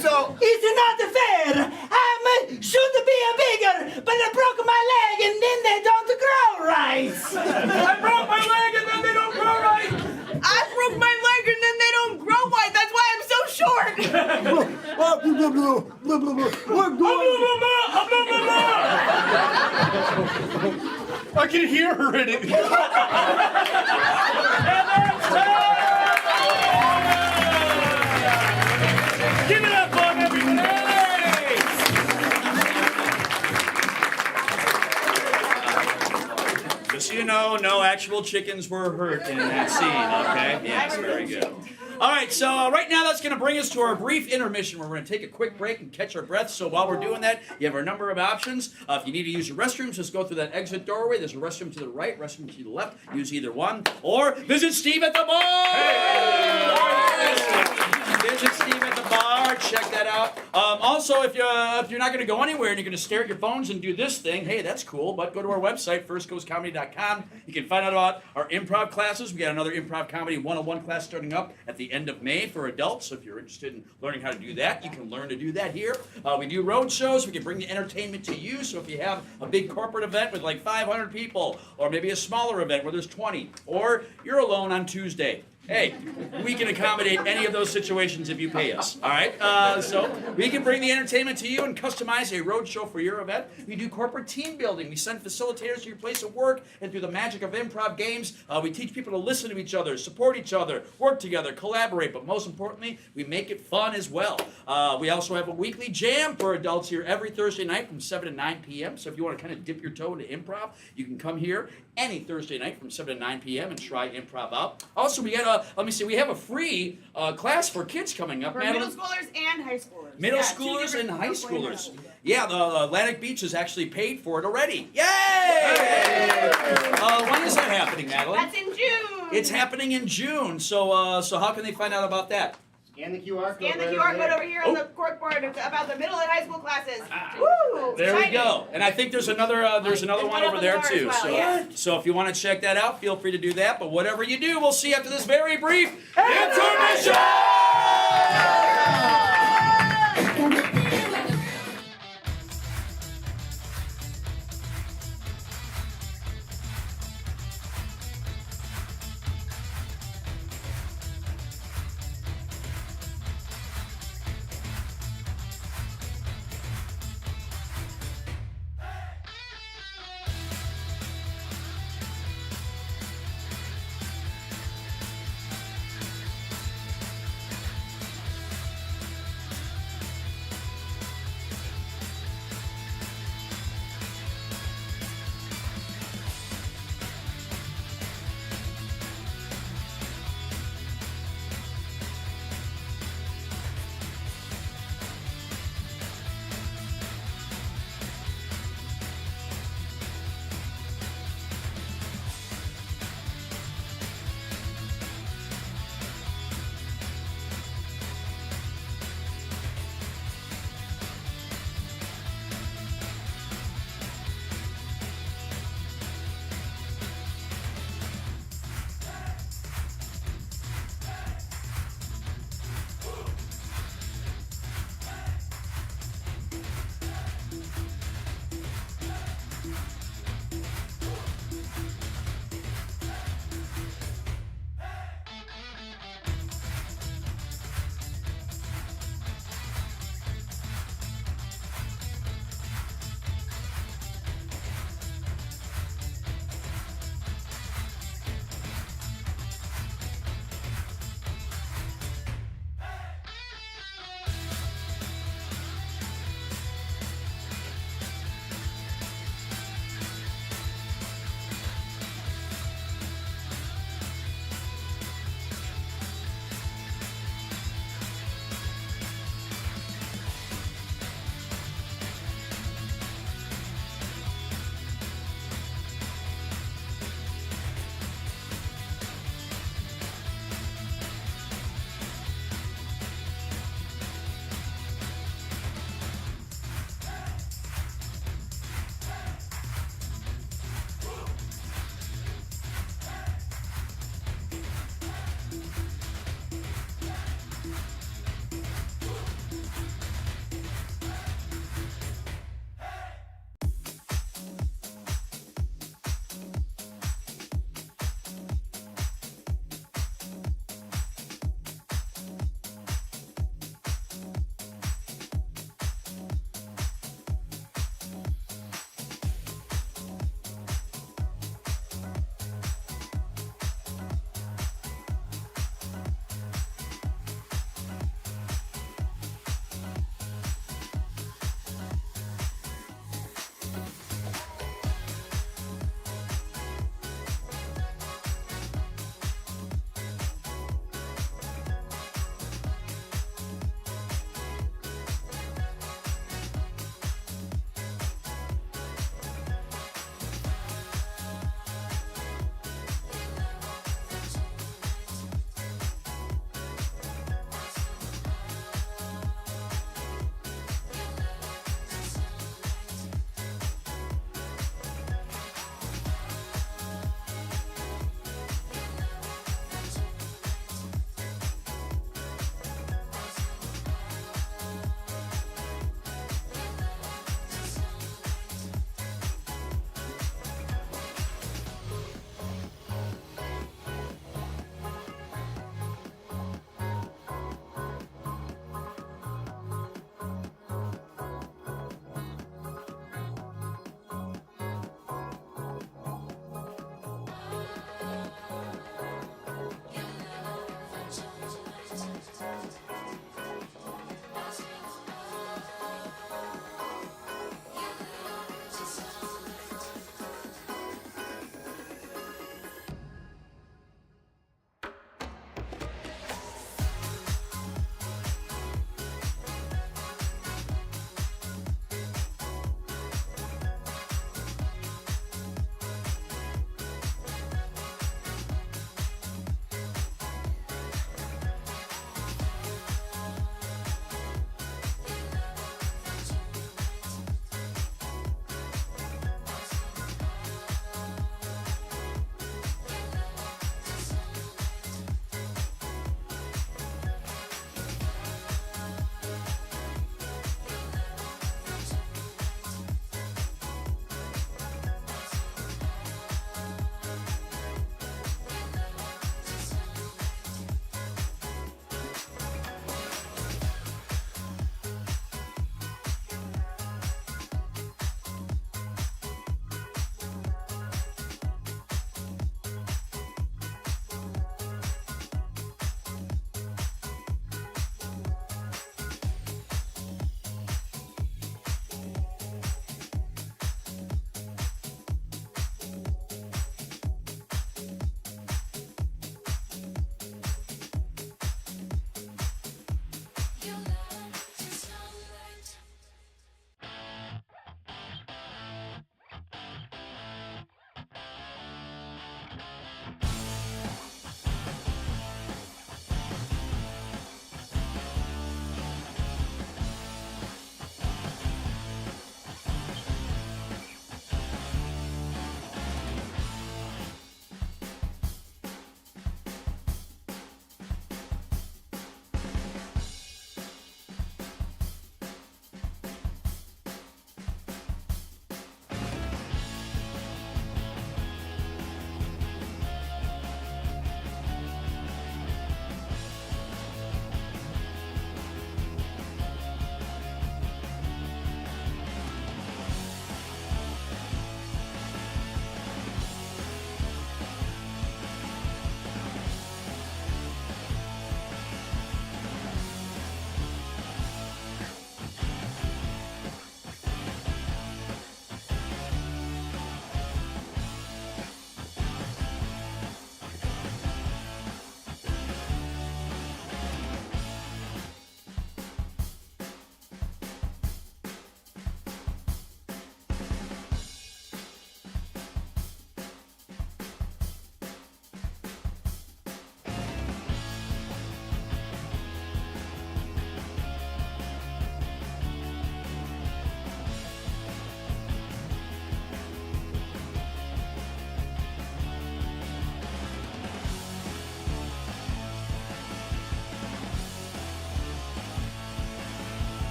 So, it's not fair. I should be a bigger, but I broke my leg, and then they don't grow right. I broke my leg and then they don't grow right. I broke my leg and then they don't grow white. That's why I'm so short. We're going. I can hear her in it. Give it up, Bob, everybody! Just so you know, no actual chickens were hurt in that scene, okay? Yes, very good. All right, so right now that's going to bring us to our brief intermission where we're going to take a quick break and catch our breath. So while we're doing that, you have a number of options. If you need to use your restrooms, just go through that exit doorway. There's a restroom to the right, restroom to the left. Use either one. Or visit Steve at the bar! Visit Steve at the bar. Check that out. Also, if you're not going to go anywhere and you're going to stare at your phones and do this thing, hey, that's cool. But go to our website, firstcoastcomedy.com. You can find out about our improv classes. We got another improv comedy 101 class starting up at the end of May for adults. So if you're interested in learning how to do that, you can learn to do that here. We do road shows. We can bring the entertainment to you. So if you have a big corporate event with like 500 people, or maybe a smaller event where there's 20, or you're alone on Tuesday, hey, we can accommodate any of those situations if you pay us, all right? So we can bring the entertainment to you and customize a road show for your event. We do corporate team building. We send facilitators to your place of work, and through the magic of improv games, we teach people to listen to each other, support each other, work together, collaborate, but most importantly, we make it fun as well. We also have a weekly jam for adults here every Thursday night from 7 to 9 p.m. So if you want to kind of dip your toe into improv, you can come here any Thursday night from 7 to 9 p.m. and try improv out. Also, we got we have a free class for kids coming up. For Madeline. middle schoolers and high schoolers. Middle Yeah, schoolers and high schoolers. schoolers. Yeah, the Atlantic Beach has actually paid for it already. Yay! When is that happening, Madeline? That's in June. It's happening in June. So how can they find out about that? Scan the QR code. Scan the right QR over code there. over here on the corkboard about the middle and high school classes. Woo! There we Exciting. go. And I think there's another There's one one over up there on the bar too. as well, So yeah. so if you want to check that out, feel free to do that. But whatever you do, we'll see you after this very brief intermission.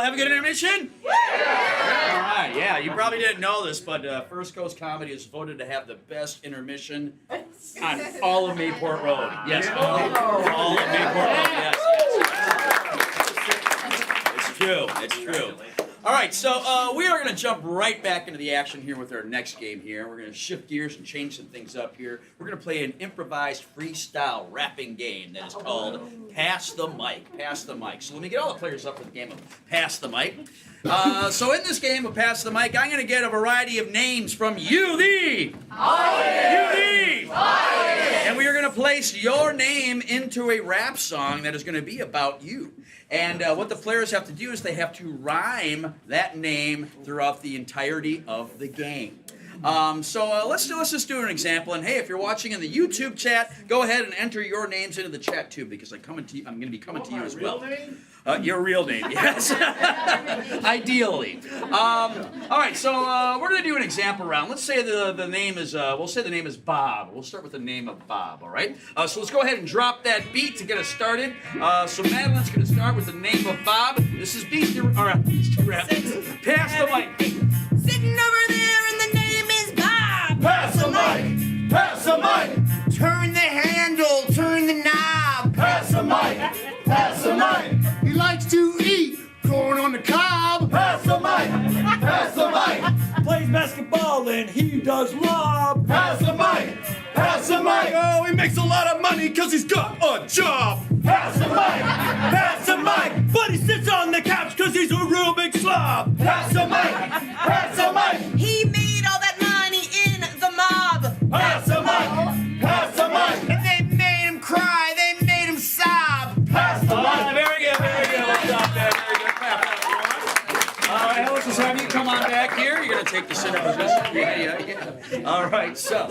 have a good intermission? All right, yeah, you probably didn't know this, but First Coast Comedy is voted to have the best intermission on all of Mayport Road. Yes, all of Mayport Road, yes. It's true, it's true. All right, so we are going to jump right back into the action here with our next game here. We're going to shift gears and change some things up here. We're going to play an improvised freestyle rapping game that is called Pass the Mic. Pass the Mic. So let me get all the players up for the game of Pass the Mic. So in this game of Pass the Mic, I'm going to get a variety of names from you, the audience. And we are going to place your name into a rap song that is going to be about you. And what the players have to do is they have to rhyme that name throughout the entirety of the game. So let's just do an example. And hey, if you're watching in the YouTube chat, go ahead and enter your names into the chat too, because I'm going to be coming to you as well. Your real name, yes. Ideally. All right, so we're going to do an example round. Let's say the name is, we'll say the name is Bob. We'll start with the name of Bob, all right? So let's go ahead and drop that beat to get us started. So Madeline's going to start with the name of Bob. This is beat to rap. Pass the mic. Sitting over there and the name is Bob. Pass the mic! Pass the mic! Turn the handle, turn the knob. Pass the mic! Pass the mic! He likes to eat corn on the cob. Pass the mic! Pass the mic! Plays basketball and he does lob. Pass the mic! Pass the mic! Oh, he makes a lot of money because he's got a job. Pass the mic! Pass the mic! But he sits on the couch because he's a real big slob. Pass the mic! Pass the mic! He made all that money in the mob. Pass the mic! Pass the mic! And they made him cry, they made him sob. Pass the mic! Very good, very good. Let's stop there. Very good. Clap that for us. All right, let's just have you come on back here. You're going to take the center position. Yeah. All right, so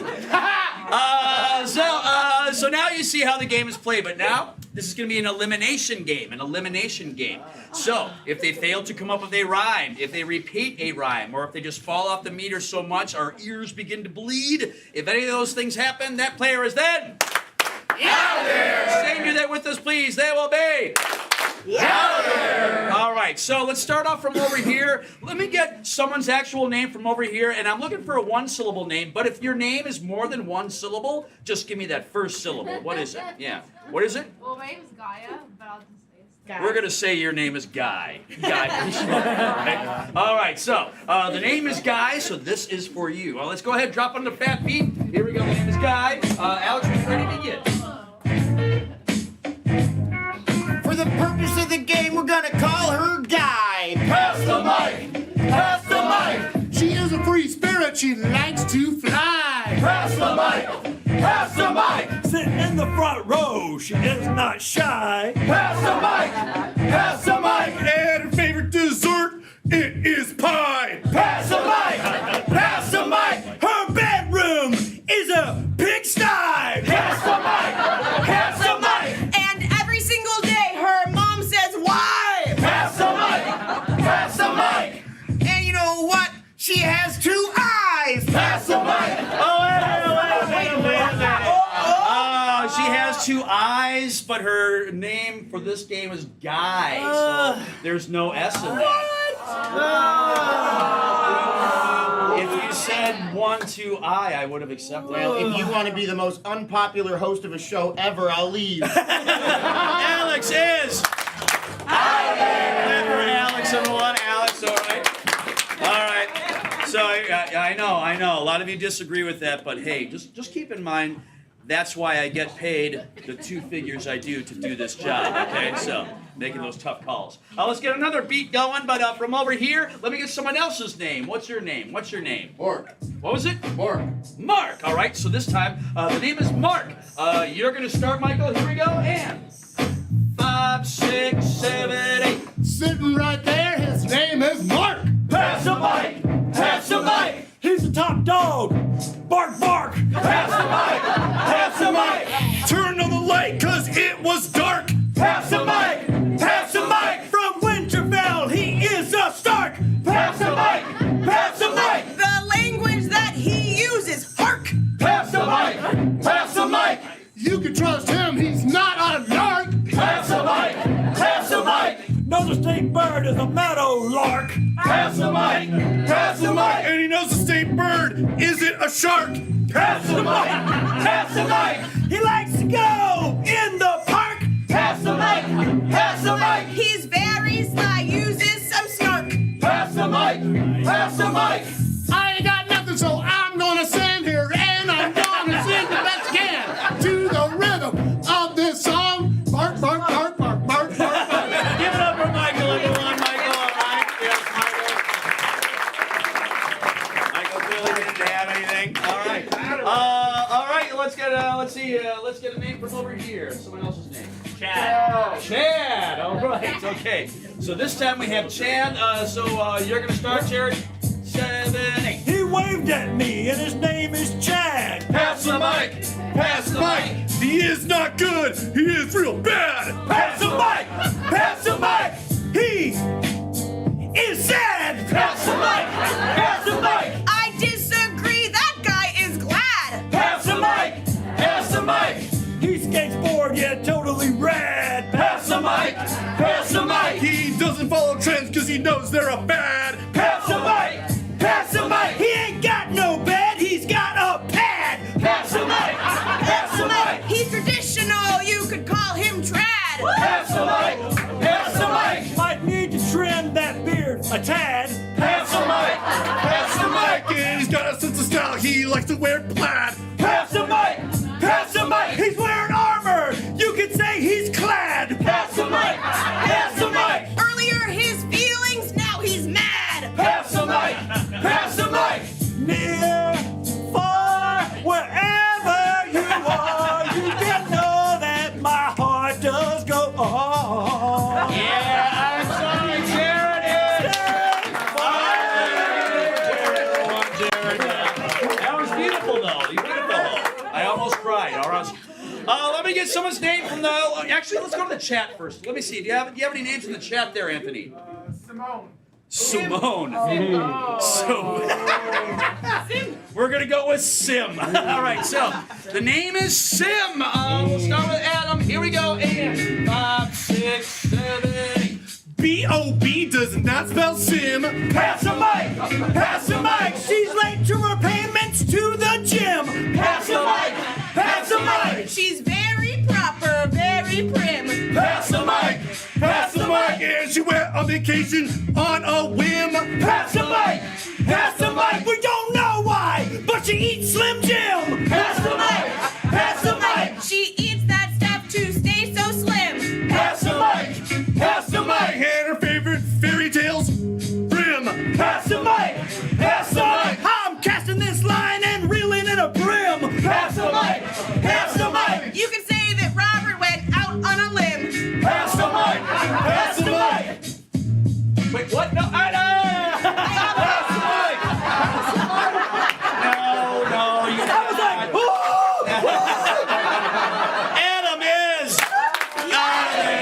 now you see how the game is played, but now this is going to be an elimination game, So if they fail to come up with a rhyme, if they repeat a rhyme, or if they just fall off the meter so much our ears begin to bleed, if any of those things happen, that player is then out of there. Say do that with us, please. They will be out of there. All right, so let's start off from over here. Let me get someone's actual name from over here, and I'm looking for a one-syllable name, but if your name is more than one syllable, just give me that first syllable. What is it? Yeah. What is it? Well, my name is Gaia, but I'll just say it's We're going to say your name is Guy. Guy. Right? All right, so the name is Guy, so this is for you. Well, let's go ahead, drop on the fat beat. Here we go, the name is Guy. Alex, are you ready to begin? For the purpose of the game, we're gonna call her Guy. Pass the mic! Pass the mic! She is a free spirit, she likes to fly. Pass the mic! Pass the mic! Sitting in the front row, she is not shy. Pass the mic! Pass the mic! And her favorite dessert, it is pie. Pass the mic! Pass the mic! Her bedroom is a pigsty. Pass the mic! Pass the mic! And every single day, her mom says, "Why?" Pass the mic! Pass the mic! And you know what? She has two eyes. Pass the mic! She has two eyes, but her name for this game is Guy, so there's no S in that. If you said 1, 2, I would have accepted Well, it. if you want to be the most unpopular host of a show ever, I'll leave. Alex is out of there. Clap for Alex, everyone. Alex, all right. All right. So I know. A lot of you disagree with that, but hey, just keep in mind, that's why I get paid the 2 figures I do to do this job, okay? So, making those tough calls. Let's get another beat going, but from over here, let me get someone else's name. What's your name? What's your name? Mark. What was it? Mark. Mark. All right, so this time, the name is Mark. You're going to start, Michael. Here we go, and 5, 6, 7, 8. Sitting right there, his name is Mark. Pass the mic! Pass the mic! He's the top dog. Bark, bark. Pass the mic! Pass the mic! Turn on the light, cause it was dark. Pass the mic! Pass the mic! From Winterfell, he is a Stark. Pass the mic! Pass the mic! The language that he uses, hark. Pass the mic! Pass the mic! You can trust him, he's not a narc. Pass the mic! Pass the mic! No knows the state bird is a meadow lark. Pass the mic! Pass the mic! And he knows the state bird isn't a shark. Pass the mic! Pass the mic! He likes to go in the park. Pass the mic! Pass the mic! He's very sly, uses some snark. Pass the mic! Pass the mic! I ain't got nothing, so I'm gonna stand here and I'm gonna sing the best I can to the rhythm of this song. Bark, bark, bark, bark, bark, bark, bark. Give it up for Michael, everyone. Michael, all right? Yes, Michael. Michael clearly didn't have anything. All right. All right. Let's get a name from over here. Someone else's name. Chad. Chad. All right. Okay. So this time we have Chad. So you're gonna start, Jared. 7, 8. He waved at me and his name is Chad. Pass the mic! Pass the mic! He is not good! He is real bad! Pass the mic! Pass the mic! He is sad. Pass the mic! Pass the mic! I disagree, that guy is glad. Pass the mic! Pass the mic! He skateboard, yeah, totally rad. Pass the mic! Pass the mic! He doesn't follow trends because he knows they're a fad! Pass the mic! Pass the mic! He ain't got no bed, he's got a pad. Pass the mic! Pass the mic! He's traditional, you could call him trad. Pass the mic! Pass the mic! Might need to trim that beard a tad. Pass the mic! Pass the mic! And he's got a sense of style, he likes to wear plaid! Pass the mic! Pass the mic! He's wearing armor, you could say he's clad. Pass the mic! Pass the mic! Earlier his feelings, now he's mad. Pass the mic! Pass the mic! Near, far, wherever you are, you can know that my heart does go on. Yeah, I'm sorry, Jared is. Jared. That was beautiful, though. Beautiful. I almost cried. All right. Let me get someone's name from the. Actually, let's go to the chat first. Let me see. Do you have any names in the chat there, Anthony? Simone. So we're gonna go with Sim. All right. So the name is Sim. We'll start with Adam. Here we go. 8, 5, 6, 7, 8. B-O-B does not spell sim. Pass the mic! Pass the mic! She's late to her payments to the gym. Pass the mic! Pass the mic! She's very proper, very prim. Pass the mic! Pass the mic! And she went on vacation on a whim. Pass the mic! Pass the mic! We don't know why, but she eats Slim Jim. Pass the mic! Pass the mic! She eats that stuff to stay so slim. Pass the mic! Pass the mic! And her favorite fairy tales, Brim. Pass the mic! Pass the mic! I'm casting this line and reeling in a brim. Pass the mic! Pass the mic! You can say that Robert went out on a limb. Pass the mic! Pass the mic! Wait, what? No, Pass the mic! no. I was like, ooh! Adam is.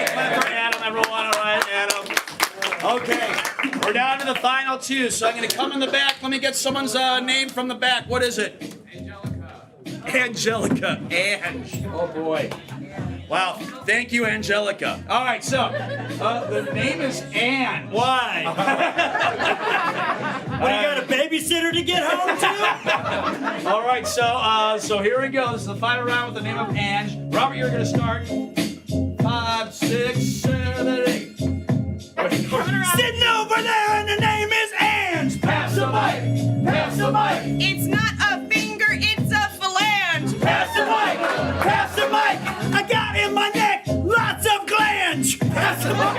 Clap for Adam, everyone. All right, Adam. Okay, we're down to the final two, so I'm going to come in the back. Let me get someone's name from the back. What is it? Angelica. Ange. Oh, boy. Wow. Thank you, Angelica. All right, so the name is Anne. Why? What, you got a babysitter to get home to? All right, so here we go. This is the final round with the name of Ange. Robert, you're going to start. 5, 6, 7, 8. Sitting over there and the name is Ange. Pass the mic! Pass the mic! It's not a finger, it's a phalange. Pass the mic! Pass the mic! I got in my neck lots of glands. Pass the mic!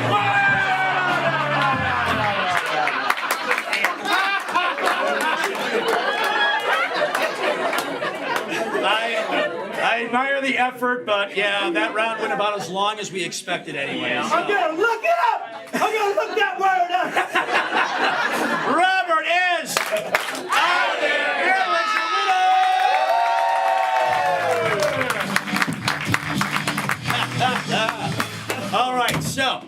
I admire the effort, but yeah, that round went about as long as we expected anyway. So. I'm gonna look it up. I'm gonna look that word up. Robert is out there. All right, so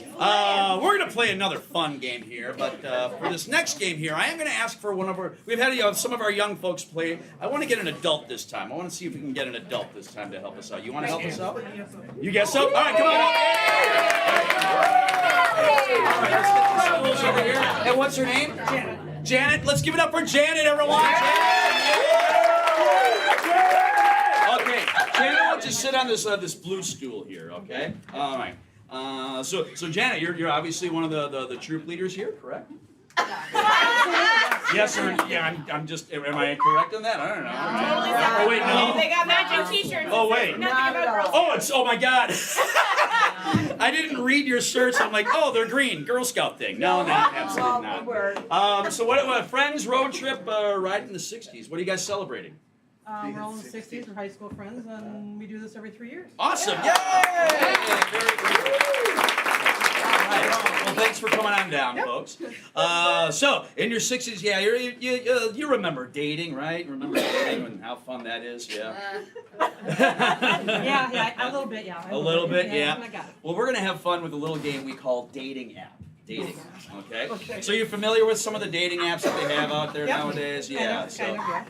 we're going to play another fun game here, but for this next game here, I am going to ask for one of our, we've had some of our young folks play. I want to get an adult this time. I want to see if we can get an adult this time to help us out. You want to help us out? You guess so? All right, come on. Stools over here. And what's her name? Janet. Janet. Let's give it up for Janet, everyone. Okay, Janet, why don't you sit on this blue stool here? Okay. All right. So Janet, you're obviously one of the troop leaders here, correct? Yes, sir. Yeah, I'm just. Am I correct on that? I don't know. Totally Oh wait, no. They got matching T-shirts. Oh wait. Nothing about girls. Oh my God. I didn't read your shirts. I'm like, oh, they're green. Girl Scout thing. No, absolutely not. So what friends road trip riding in the 60s. What are you guys celebrating? We're all in the 60s, we're high school friends, and we do this every 3 years. Awesome. Yay! Very good. All right. Well, thanks for coming on down, folks. So, in your 60s, yeah, you remember dating, right? Remember dating and how fun that is, yeah? Yeah, a little bit, yeah. A little bit, yeah. I got it. Well, we're going to have fun with a little game we call Dating App. Dating, okay? So you're familiar with some of the dating apps that they have out there nowadays? Yeah,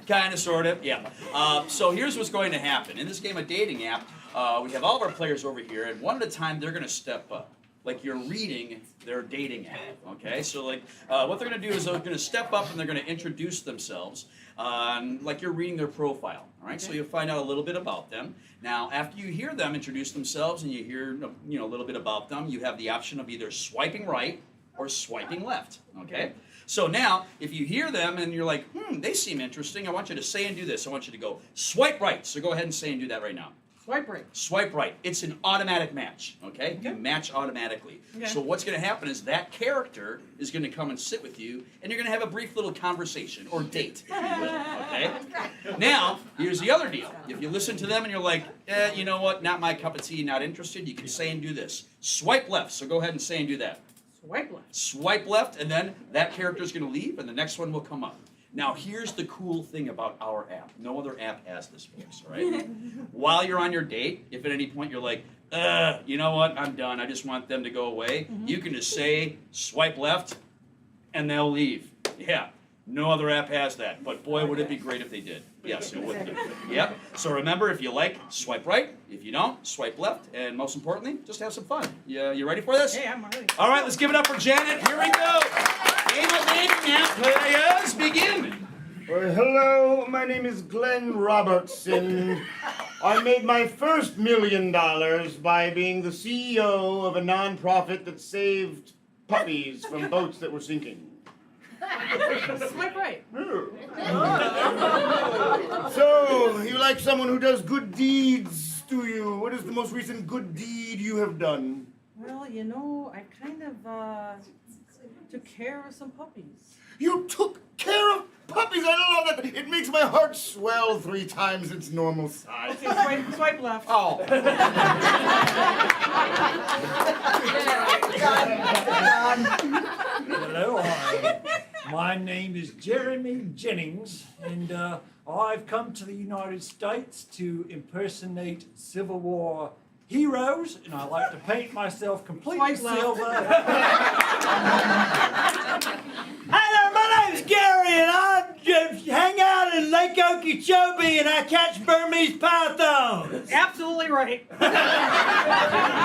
kind of, sort of, yeah. So here's what's going to happen. In this game of Dating App, we have all of our players over here, and one at a time, they're going to step up. Like you're reading their dating app, okay? So like what they're going to do is they're going to step up and they're going to introduce themselves like you're reading their profile, all right? So you'll find out a little bit about them. Now, after you hear them introduce themselves and you hear a little bit about them, you have the option of either swiping right or swiping left, okay? So now, if you hear them and you're like, they seem interesting, I want you to say and do this. I want you to go swipe right. So go ahead and say and do that right now. Swipe right. Swipe right. It's an automatic match, okay? You match automatically. Okay. So what's going to happen is that character is going to come and sit with you, and you're going to have a brief little conversation, or date, if you will, okay? Now, here's the other deal. If you listen to them and you're like, you know what, not my cup of tea, not interested, you can say and do this. Swipe left, so go ahead and say and do that. Swipe left. Swipe left, and then that character's going to leave, and the next one will come up. Now, here's the cool thing about our app. No other app has this, folks, all right? While you're on your date, if at any point you're like, you know what, I'm done, I just want them to go away, you can just say, swipe left, and they'll leave. Yeah, no other app has that, but boy, would it be great if they did. Yes, it would. Yep, so remember, if you like, swipe right. If you don't, swipe left, and most importantly, just have some fun. You ready for this? Hey, I'm ready. All right, let's give it up for Janet. Here we go. Game of dating app players, begin. Well, hello, my name is Glenn Robertson. I made my first $1 million by being the CEO of a nonprofit that saved puppies from boats that were sinking. Swipe right. So, you like someone who does good deeds, do you? What is the most recent good deed you have done? Well, I kind of took care of some puppies. You took care of puppies? I love that. It makes my heart swell 3 times its normal size. Okay, swipe left. Oh. Hello, hi. My name is Jeremy Jennings, and I've come to the United States to impersonate Civil War heroes, and I like to paint myself completely Swipe left. silver. Hi there, my name's Gary, and I just hang out in Lake Okeechobee, and I catch Burmese pythons. Absolutely right.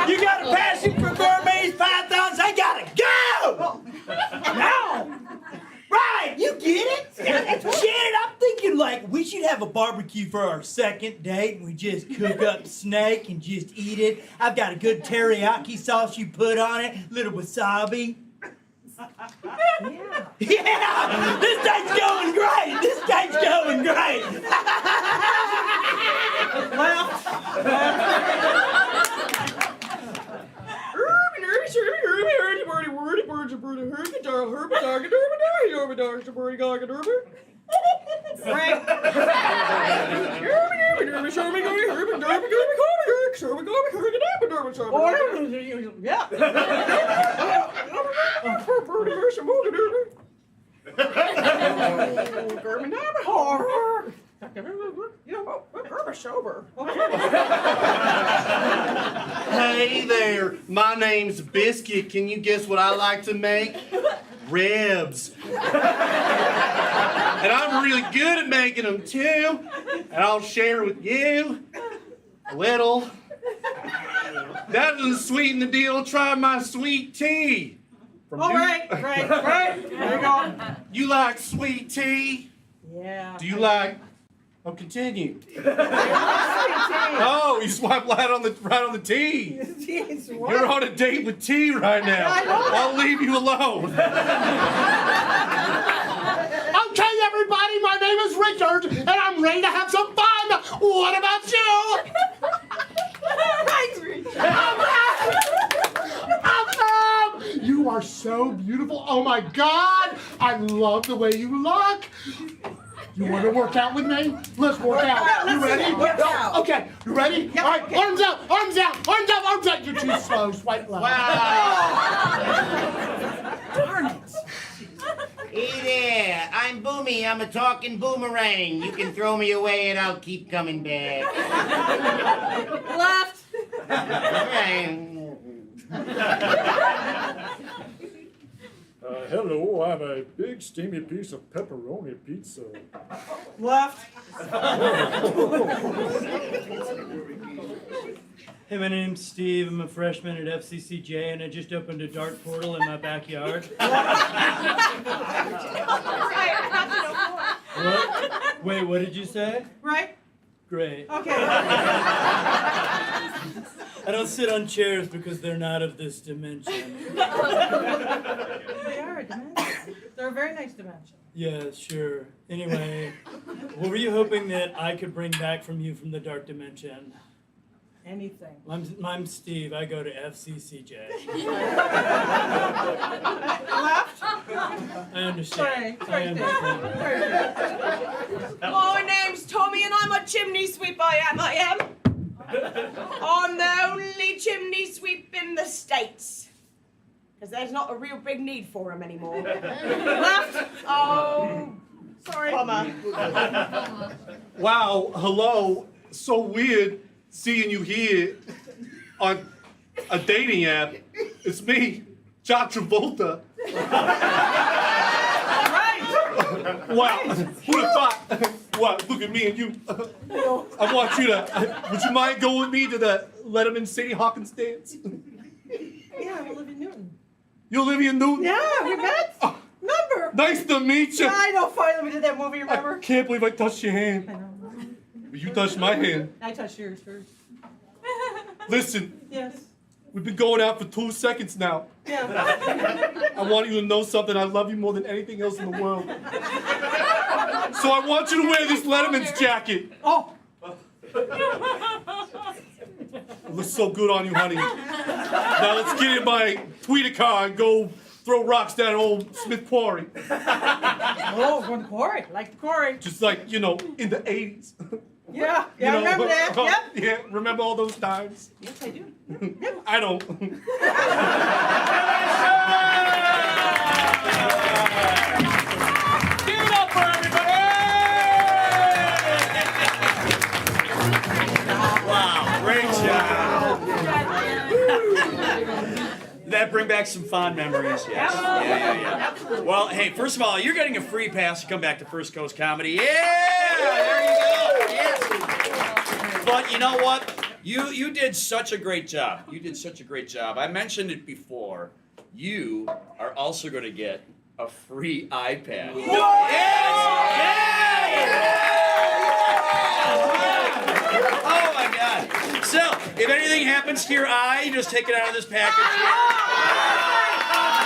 You got a passion for Burmese pythons? I gotta go! Now! Right, you get it? Janet, I'm thinking we should have a barbecue for our second date and we just cook up snake and just eat it. I've got a good teriyaki sauce you put on it, little wasabi. Yeah, this date's going great. This date's going great. Hey there, my name's Biscuit. Can you guess what I like to make? Ribs. And I'm really good at making them too. And I'll share with you a little That doesn't sweeten the deal. Try my sweet tea. From All right. There you go. You like sweet tea? Yeah. Do you like? Oh, continue. Oh, you swipe right on the tea. Jeez, what? You're on a date with tea right now. I know that. I'll leave you alone. Okay, everybody, my name is Richard, and I'm ready to have some fun. What about you? Awesome! You are so beautiful. Oh my God, I love the way you look. You want to work out with me? Let's work out. You ready? Okay, you ready? All right, arms out, arms out, arms out, arms out. You're too slow. Swipe left. Darn it. Hey there, I'm Boomy. I'm a talking boomerang. You can throw me away and I'll keep coming back. Left. Hello, I'm a big steamy piece of pepperoni pizza. Left. Hey, my name's Steve. I'm a freshman at FCCJ, and I just opened a dart portal in my backyard. What? Wait, what did you say? Right. Great. Okay. I don't sit on chairs because they're not of this dimension. They are a dimension. They're a very nice dimension. Yeah, sure. Anyway, what were you hoping that I could bring back from you from the dark dimension? Anything. I'm Steve. I go to FCCJ. Left. I understand. Sorry, I understand. My name's Tommy and I'm a chimney sweep, I am. I'm the only chimney sweep in the States. Because there's not a real big need for them anymore. Left. Oh, sorry. Comma. Wow, hello. So weird seeing you here on a dating app. It's me, John Travolta. Wow, who'd have thought? What, look at me and you. I want you to, would you mind going with me to the Letterman Sadie Hawkins dance? Yeah, Olivia Newton. You Olivia Newton? Yeah, we met. Remember? Nice to meet you. Yeah, I know. Finally, we did that movie. I Remember? can't believe I touched your hand. I know. But you touched my hand. I touched yours first. Listen, Yes. we've been going out for 2 seconds now. Yeah. I want you to know something. I love you more than anything else in the world. So I want you to wear this Letterman's jacket. Oh. It looks so good on you, honey. Now let's get in my tweeter car and go throw rocks down old Smith Quarry. Oh, going to quarry. Like the quarry. Just like, you know, in the 80s. Yeah. You Yeah, I know, remember that. Yep. Yeah, remember all those times? Yes, I do. I don't. Give it up for everybody! Wow, great job. Did that bring back some fond memories? Yes. Yeah. Well, hey, first of all, you're getting a free pass to come back to First Coast Comedy. Yeah! There you go. Yes. But you know what? You did such a great job. You did such a great job. I mentioned it before. You are also going to get a free iPad. Yes! Yeah! Oh my God. So, if anything happens to your eye, you just take it out of this package here.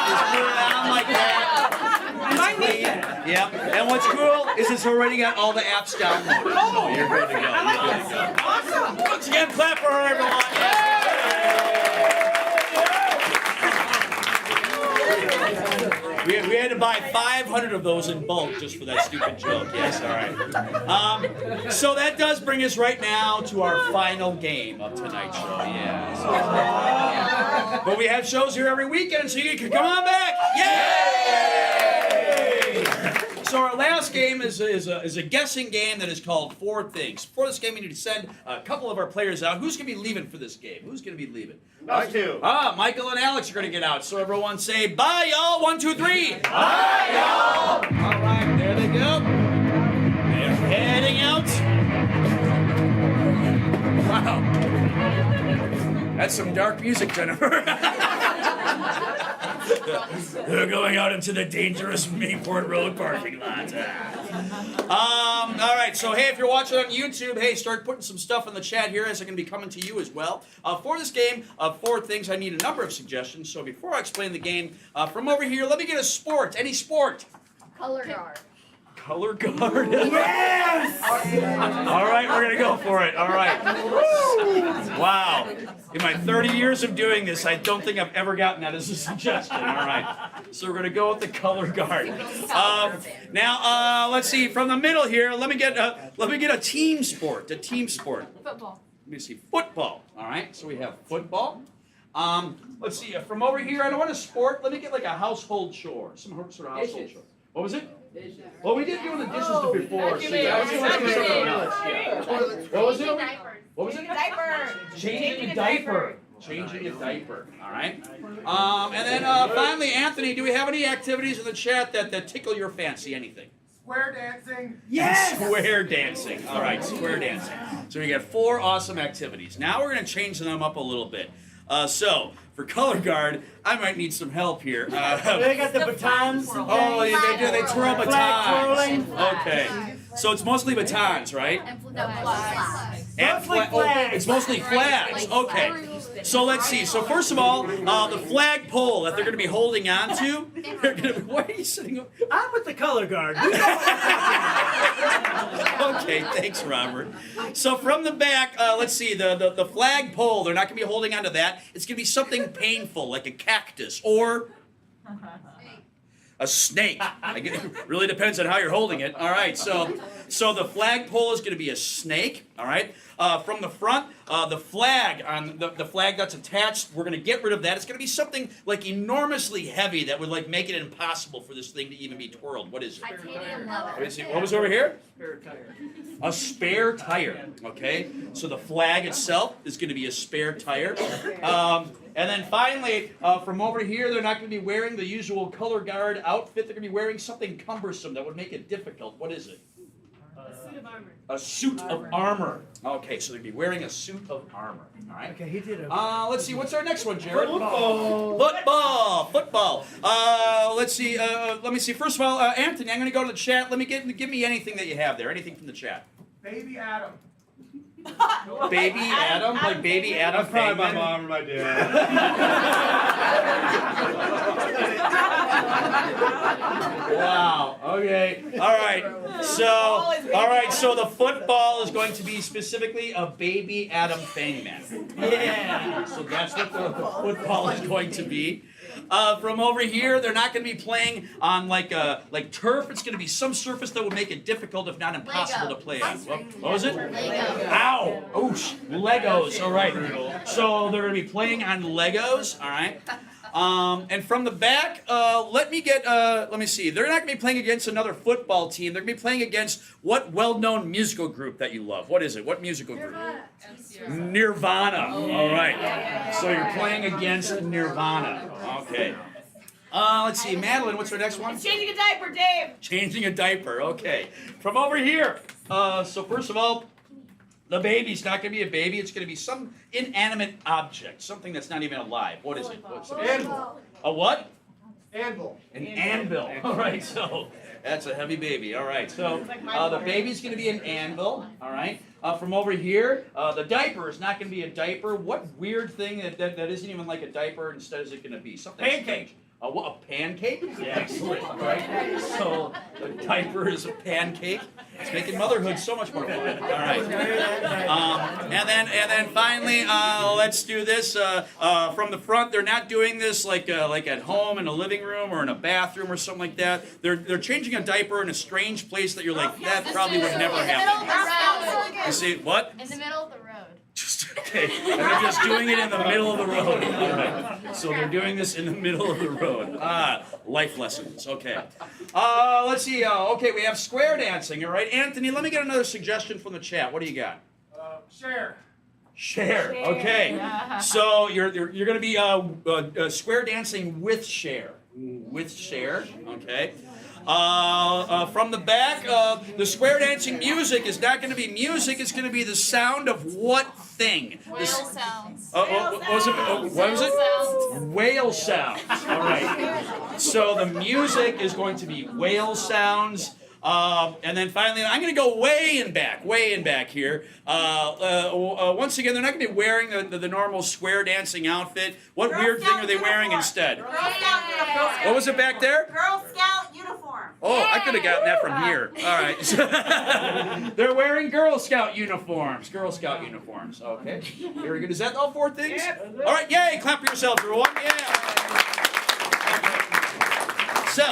Just put it on like that. Might need that. Yep. And what's cool is it's already got all the apps downloaded. So you're good to go. You're good to go. Awesome. Once again, clap for her, everyone. We had to buy 500 of those in bulk just for that stupid joke. Yes, all right. So that does bring us right now to our final game of tonight's show. Yeah. But we have shows here every weekend, so you can come on back. Yay! So our last game is a guessing game that is called Four Things. For this game, we need to send a couple of our players out. Who's going to be leaving for this game? Who's going to be leaving? Us two. Michael and Alex are going to get out. So everyone say, bye, y'all. 1, 2, 3. Bye, y'all. All right, there they go. They're heading out. Wow. That's some dark music, Jennifer. They're going out into the dangerous Mayport Road parking lot. All right, so hey, if you're watching on YouTube, hey, start putting some stuff in the chat here as they're going to be coming to you as well. For this game, 4 things, I need a number of suggestions. So before I explain the game, from over here, let me get a sport. Any sport. Color guard. Color guard. Yes! All right, we're going to go for it. All right. Wow. In my 30 years of doing this, I don't think I've ever gotten that as a suggestion. All right. So we're going to go with the color guard. Now, let's see. From the middle here, let me get a team sport. A team sport. Football. Let me see. Football. All right. So we have football. Let's see. From over here, I don't want a sport. Let me get like a household chore. Some sort of household chore. What was it? Well, we did do the dishes before. So let's do something else. What was it? What was it? Diaper. Changing a diaper. Changing a diaper. All right. And then finally, Anthony, do we have any activities in the chat that tickle your fancy? Anything? Square dancing. Yes! Square dancing. All right, square dancing. So we got 4 awesome activities. Now we're going to change them up a little bit. So, for color guard, I might need some help here. They got the batons. Oh, they twirl batons. Okay. So it's mostly batons, right? And it's mostly flags. Okay. So let's see. So first of all, the flagpole that they're going to be holding on to. They're going to be. Why are you sitting up? I'm with the color guard. Okay, thanks, Robert. So from the back, let's see, the flagpole, they're not going to be holding onto that. It's going to be something painful, like a cactus or a snake. It really depends on how you're holding it. All right, so the flagpole is going to be a snake. All right. From the front, the flag on the flag that's attached, we're going to get rid of that. It's going to be something like enormously heavy that would like make it impossible for this thing to even be twirled. What is it? Titanium leather. What was over here? A spare tire. Okay. So the flag itself is going to be a spare tire. And then finally, from over here, they're not going to be wearing the usual color guard outfit. They're going to be wearing something cumbersome that would make it difficult. What is it? A suit of armor. Okay, so they'd be wearing a suit of armor. All right. Okay, he did it. Let's see. What's our next one, Jared? Football. Football. Let's see. Let me see. First of all, Anthony, I'm going to go to the chat. Let me give me anything that you have there. Anything from the chat. Baby Adam. Baby Adam, like Baby Adam. That's probably my Fangman? mom or my dad. Wow. Okay. All right. So the football is going to be specifically a Baby Adam Fangman. Yeah. So that's what the football is going to be. From over here, they're not going to be playing on like turf. It's going to be some surface that would make it difficult, if not impossible, to play on. What was it? Lego. Ow! Oosh! Legos. All right. So they're going to be playing on Legos. All right. And from the back, let me see. They're not going to be playing against another football team. They're going to be playing against what well-known musical group that you love? What is it? What musical group? Nirvana. All right. So you're playing against Nirvana. Okay. Let's see. Madeline, what's our next one? Changing a diaper, Dave. Changing a diaper. Okay. From over here. So first of all, the baby's not going to be a baby. It's going to be some inanimate object, something that's not even alive. What is it? What's it? Anvil. A what? Anvil. An anvil. All right, so that's a heavy baby. All right, so the baby's going to be an anvil. All right. From over here, the diaper is not going to be a diaper. What weird thing that isn't even like a diaper instead is it going to be? Something Pancake. A pancake? Yeah, excellent. All right. So the diaper is a pancake. It's making motherhood so much more fun. All right. And then finally, let's do this from the front. They're not doing this like at home in a living room or in a bathroom or something like that. They're changing a diaper in a strange place that you're like, that probably would never happen. You see what? In the middle of the road. Okay, and they're just doing it in the middle of the road. All right. So they're doing this in the middle of the road. Life lessons. Okay. Let's see. Okay, we have square dancing. All right, Anthony. Let me get another suggestion from the chat. What do you got? Share. Share. Okay. So you're going to be square dancing with Cher. With Cher. Okay. From the back, the square dancing music is not going to be music. It's going to be the sound of what thing? Whale sounds. What was it? Whale sounds. All right. So the music is going to be whale sounds. And then finally, I'm going to go way in back here. Once again, they're not going to be wearing the normal square dancing outfit. What weird thing are they wearing instead? Girl Scout uniform. What was it back there? Girl Scout uniform. Oh, I could have gotten that from here. All right. They're wearing Girl Scout uniforms. Girl Scout uniforms. Okay. Very good. Is that all 4 things? Yep. All right. Yay. Clap for yourselves, everyone. Yeah. So,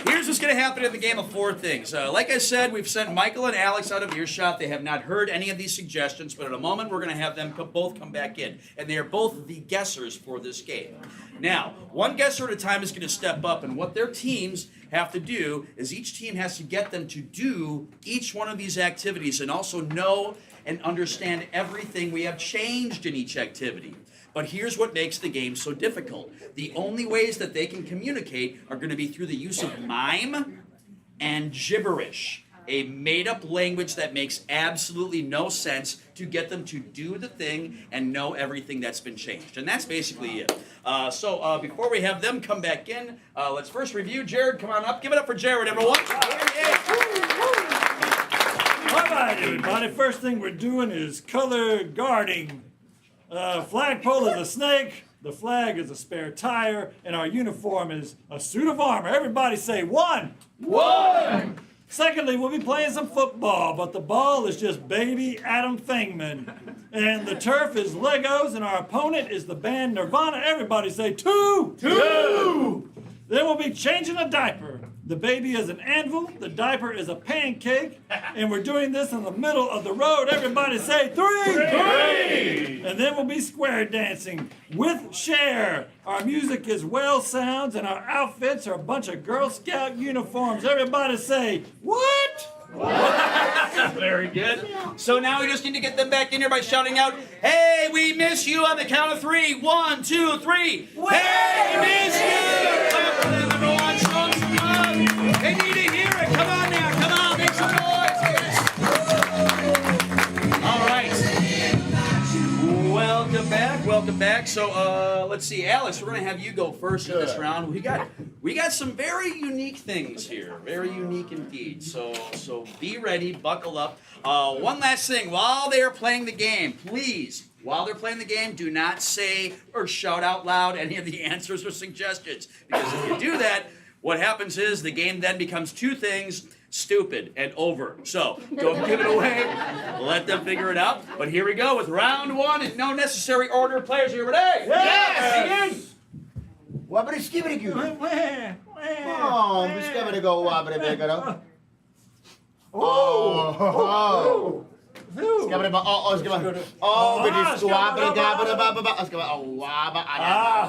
here's what's going to happen in the game of 4 things. Like I said, we've sent Michael and Alex out of earshot. They have not heard any of these suggestions, but in a moment we're going to have them both come back in. And they are both the guessers for this game. Now, one guesser at a time is going to step up, and what their teams have to do is each team has to get them to do each one of these activities and also know and understand everything we have changed in each activity. But here's what makes the game so difficult. The only ways that they can communicate are going to be through the use of mime and gibberish, a made-up language that makes absolutely no sense to get them to do the thing and know everything that's been changed. And that's basically it. So before we have them come back in, let's first review. Jared, come on up. Give it up for Jared, everyone. All right, everybody. First thing we're doing is color guarding. Flagpole is a snake, the flag is a spare tire, and our uniform is a suit of armor. Everybody say 1. 1. Secondly, we'll be playing some football, but the ball is just baby Adam Thingman. And the turf is Legos, and our opponent is the band Nirvana. Everybody say 2. 2. Then we'll be changing a diaper. The baby is an anvil, the diaper is a pancake, and we're doing this in the middle of the road. Everybody say 3! 3! And then we'll be square dancing with Cher. Our music is whale sounds, and our outfits are a bunch of Girl Scout uniforms. Everybody say, what? Very good. So now we just need to get them back in here by shouting out, "Hey, we miss you" on the count of 3. 1, 2, 3. Hey, miss you! Clap for them, everyone. Show them some love. They need to hear it. Come on now. Come on. Make some noise. Yes. All right. Welcome back. Welcome back. So let's see, Alex. We're going to have you go first in this round. We got some very unique things here. Very unique indeed. So be ready. Buckle up. One last thing. While they are playing the game, please. While they're playing the game, do not say or shout out loud any of the answers or suggestions. Because if you do that, what happens is the game then becomes 2 things, stupid and over. So don't give it away. Let them figure it out. But here we go with round 1 in no necessary order. Players, are you ready? Yes! Begin. Wabbity skibbity goo. Oh, we skibbity go wabbity bigger. Oh. Skibbity ba. Oh, skibbity. Oh, but it's wabbity gabbity ba ba ba. Skibbity. Oh, wabba. Oh,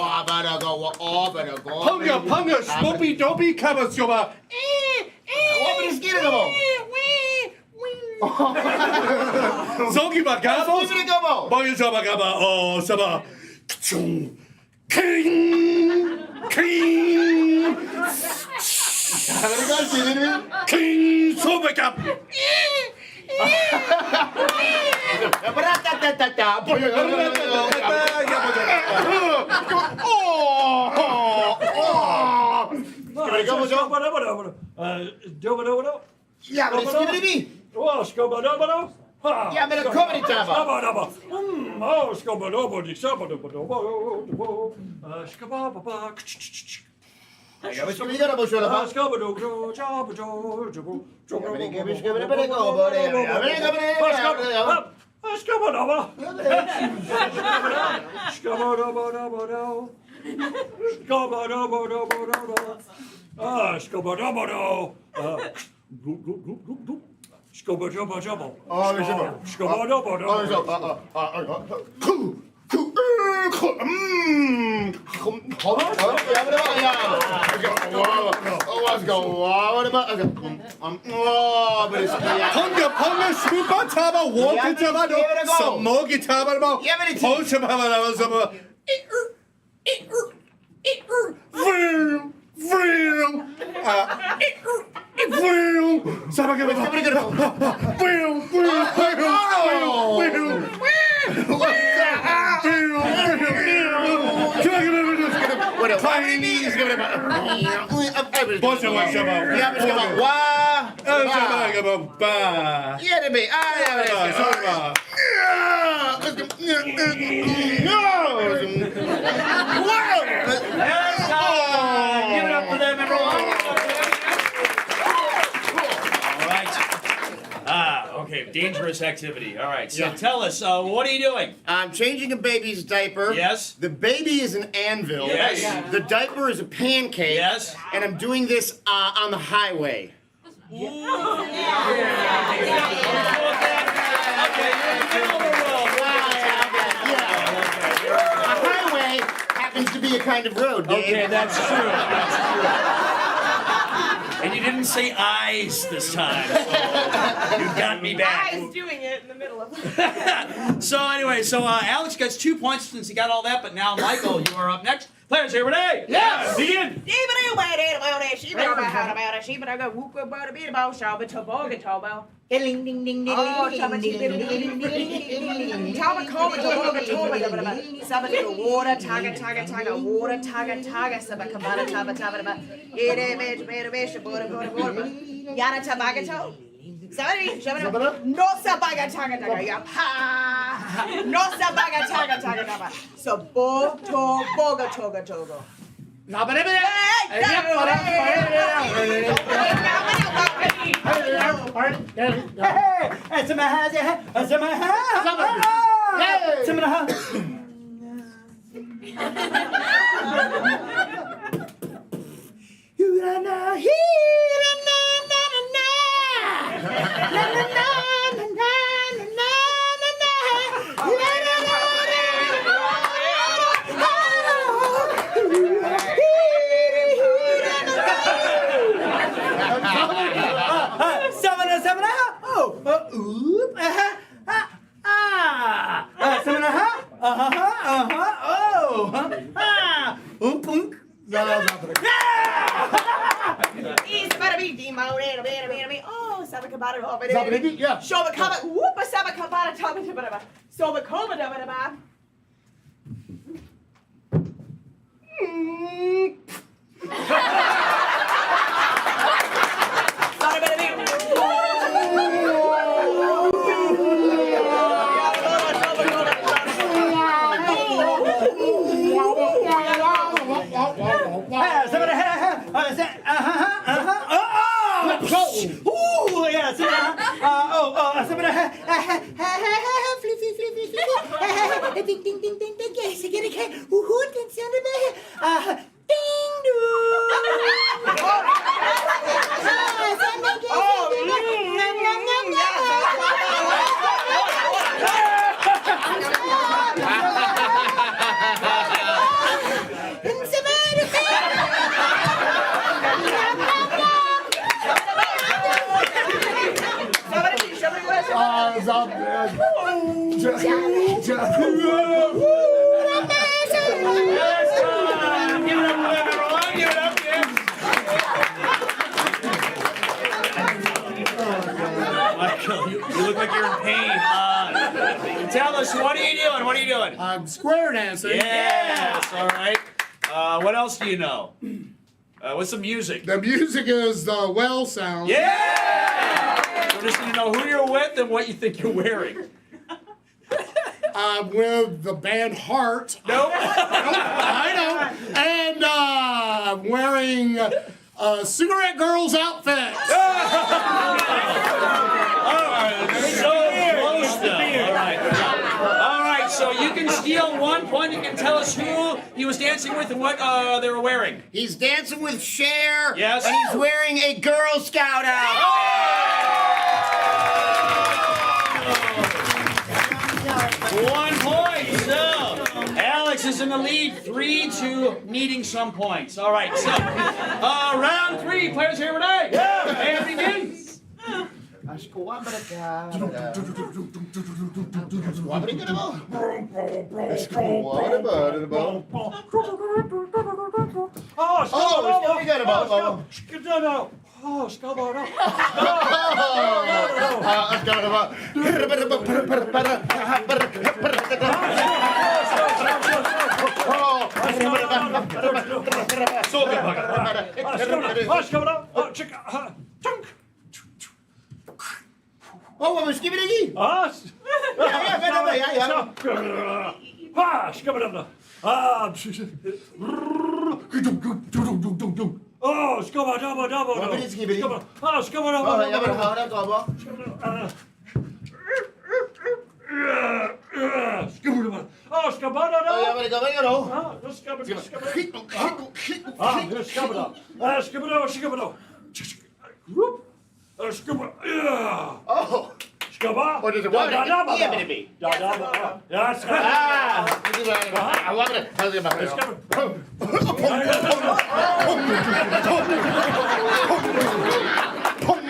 wabba go. Oh, better go. Punga, spoopy, dopey, cover, scuba. Wabbity skibbity go. Zogi bagabo. Skibbity go. Boy, sabagaba. Oh, saba. King. King. King. Sobekap. Yeah, but it's skibbity bee. Oh, scoba-doba-do. Yeah, but a comedy tabba. Scoba-doba. Oh, scoba-doba-dee, scoba-doba-doba. Scoba-ba-ba. Skibbity go, bo shola ba. Scoba-do-do, jabba-do, Scoba-doba. Scoba-doba-doba-do. Scoba-doba-doba-do. Scoba-doba-do. Scoba-jubba-jubba. Punga, spoopa, taba, walk it, taba, samogi, taba, poach, taba, Give it up for them, everyone. All right. Okay, dangerous activity. All right, so Yeah. tell us, what are you doing? I'm changing a baby's diaper. Yes. The baby is an anvil. Yes. The diaper is a pancake. Yes. And I'm doing this on the highway. Okay, you're overruled. A highway happens to be a kind of road, Dave. Okay, that's true. That's true. And you didn't say eyes this time, so you got me back. I was doing it in the middle of it. So anyway, Alex gets 2 points since he got all that, but now Michael, you are up next. Players here today. Yes. Begin. Water, taga, taga, taga, water, taga, taga, sabakabata, taba, taba, taba, yada tabagato. Somebody, no sabaga taga taga, ya pa, no sabaga taga taga taga. So bo to boga toga togo. Oh, sabakabata, Yeah. Shobakaba, whoop, a sabakabata, tabata, sobakova, dabba. Michael, you look like you're in pain. Tell us, what are you doing? What are you doing? I'm square dancing. Yes, all right. What else do you know? What's the music? The music is the well sound. Yeah! So just need to know who you're with and what you think you're wearing. I'm with the band Heart. Nope. I know. And I'm wearing a cigarette girl's outfit. All right, so close though. All right, so you can steal 1 point. You can tell us who he was dancing with and what they were wearing. He's dancing with Cher. Yes. And he's wearing a Girl Scout out. 1 point. So Alex is in the lead, 3-2, needing some points. All right, so round 3, players here today. And begins. Oh, Scabada. Oh, wat misschien we die? Ah, Scabada. Ah, oh, Scabada. Wat is die? Ah, Scabada. Oh, ja, maar dan gaan we dat allemaal. Oh, Scabada. Oh, ja, maar dan gaan we nog. Ah, Scabada. Oh. Scabba. Oh, dit is waar. Hier ben ik. Ja, Scabba. Ah, dit is waar. Wat is het?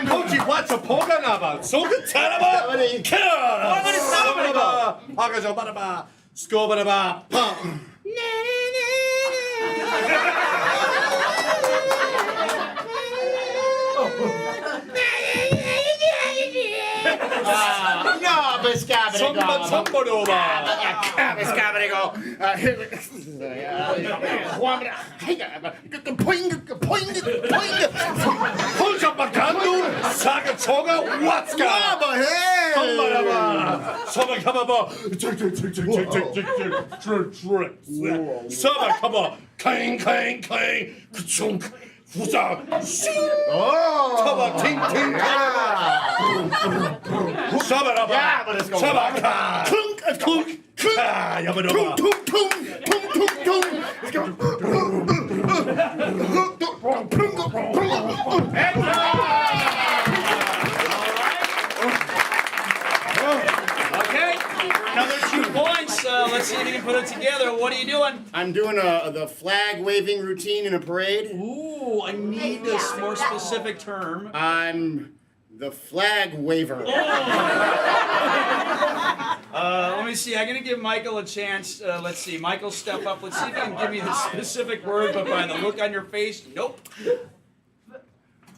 Coachy, what's a poker about? So good, Tanaba! Akajabanaba, Scobanaba, pump. Ja, bescabberigo. Somebodoba. Bescabberigo. Pulsa Bakandu, Saga Toga, what's But hey! Summer come on, Summer come on, clang, clang, clang, chunk, fusa, sing, Summer ting, ting, Summer, Ja, maar dat is gewoon Summer, clunk, clunk, Yamadoma. Okay, another 2 points. Let's see if you can put it together. What are you doing? I'm doing the flag waving routine in a parade. Ooh, I need this more specific term. I'm the flag waver. Let me see. I'm going to give Michael a chance. Let's see. Michael, step up. Let's see if you can give me the specific word, but by the look on your face, nope.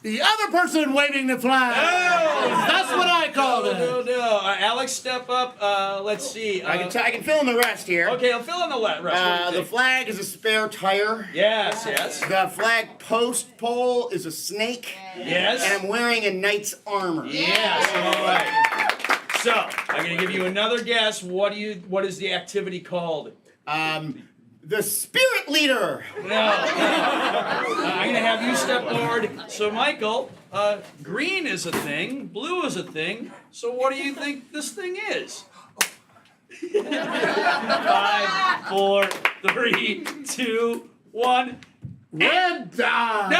The other person waving the flag. That's what I call it. No. Alex, step up. Let's see. I can fill in the rest here. Okay, I'll fill in the rest. What do you The think? flag is a spare tire. Yes. The flag post pole is a snake. Yes. And I'm wearing a knight's armor. Yes. All right. So I'm going to give you another guess. What is the activity called? The spirit leader. No. I'm going to have you step forward. So, Michael, green is a thing, blue is a thing. So, what do you think this thing is? 5, 4, 3, 2, 1. Red dot. No.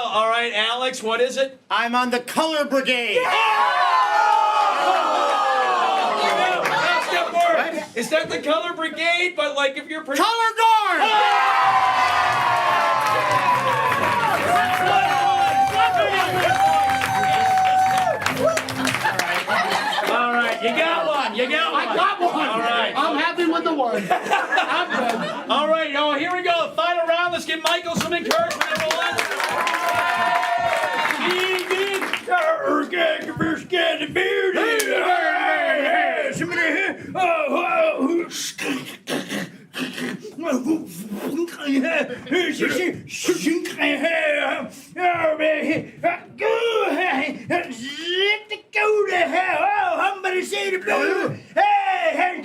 All right, Alex, what is it? I'm on the color brigade. Step forward. Is that the color brigade? But like if you're Color guard. All right, you got one. I got one. All right. I'm happy with the one. I'm good. All right, y'all, here we go. Final round. Let's give Michael some encouragement, everyone. Somebody say the blue. Hey,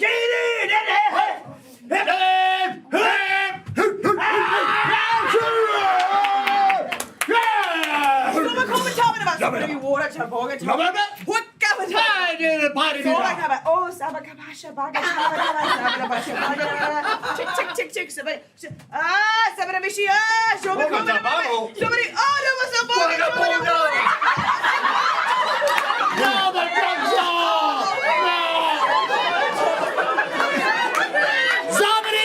Tick, somebody, somebody, somebody, oh, there was a boy. No, the drugs are. Somebody,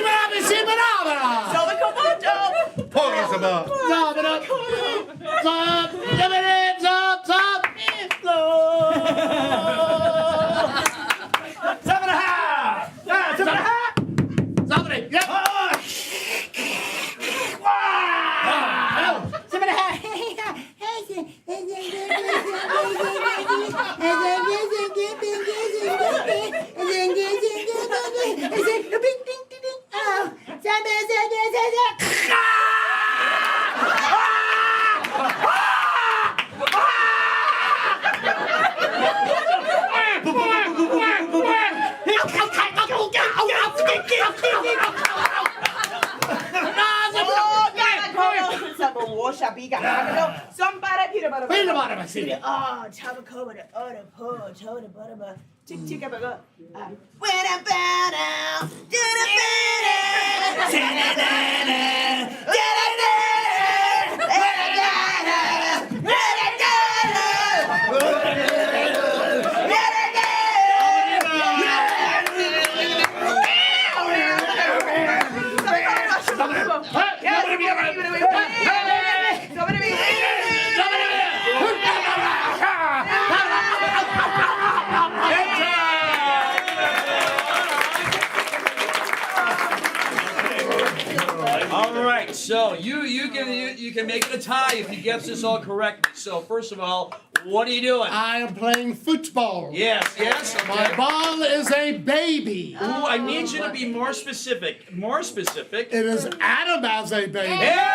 All right, so you can make it a tie if he gets this all correct. So first of all, what are you doing? I am playing football. Yes. Okay. My ball is a baby. Ooh, I need you to be more specific. More specific. It is Adam as a baby. Yes!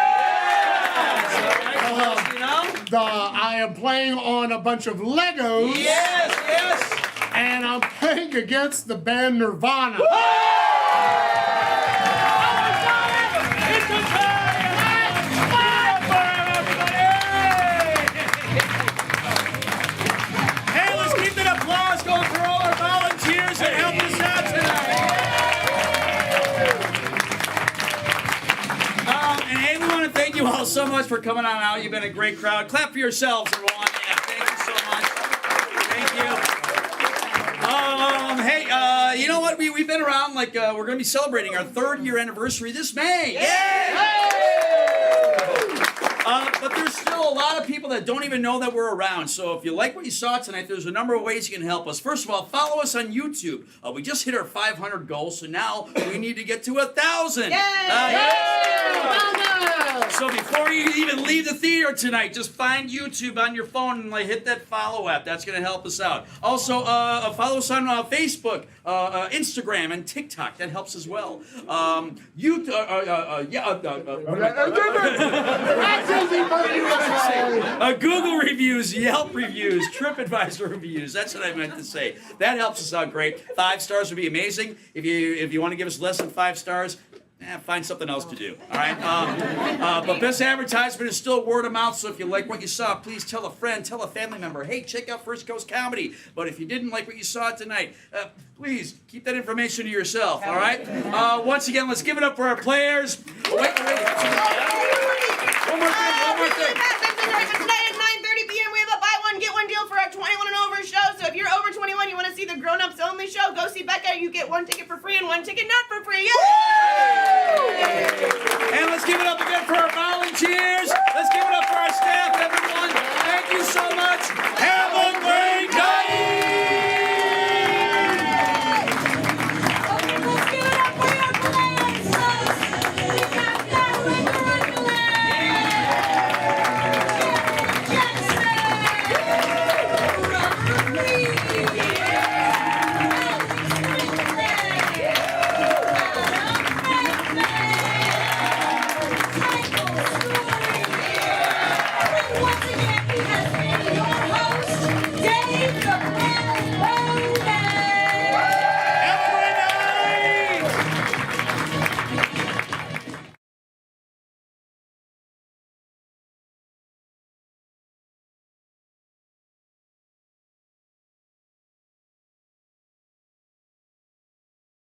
You know? I am playing on a bunch of Legos. Yes! And I'm playing against the band Nirvana. Hey, let's keep that applause going for all our volunteers that helped us out tonight. And hey, we want to thank you all so much for coming on out. You've been a great crowd. Clap for yourselves, everyone. Yeah, thank you so much. Thank you. Hey, you know what? We've been around like we're going to be celebrating our 3rd year anniversary this May. Yay! But there's still a lot of people that don't even know that we're around. So if you like what you saw tonight, there's a number of ways you can help us. First of all, follow us on YouTube. We just hit our 500 goal, so now we need to get to 1,000. So before you even leave the theater tonight, just find YouTube on your phone and hit that follow app. That's going to help us out. Also, follow us on Facebook, Instagram, and TikTok. That helps as well. Google reviews, Yelp reviews, TripAdvisor reviews. That's what I meant to say. That helps us out great. 5 stars would be amazing. If you want to give us less than 5 stars, find something else to do, all right? But best advertisement is still word of mouth, so if you like what you saw, please tell a friend, tell a family member, hey, check out First Coast Comedy. But if you didn't like what you saw tonight, please keep that information to yourself, all right? Once again, let's give it up for our players. Wait. One more thing. Tonight at 9:30 p.m. we have a buy one get one deal for our 21 and over show. So if you're over 21, you want to see the grown ups only show, go see Becca. You get 1 ticket for free and 1 ticket not for free. Yay! And let's give it up again for our volunteers.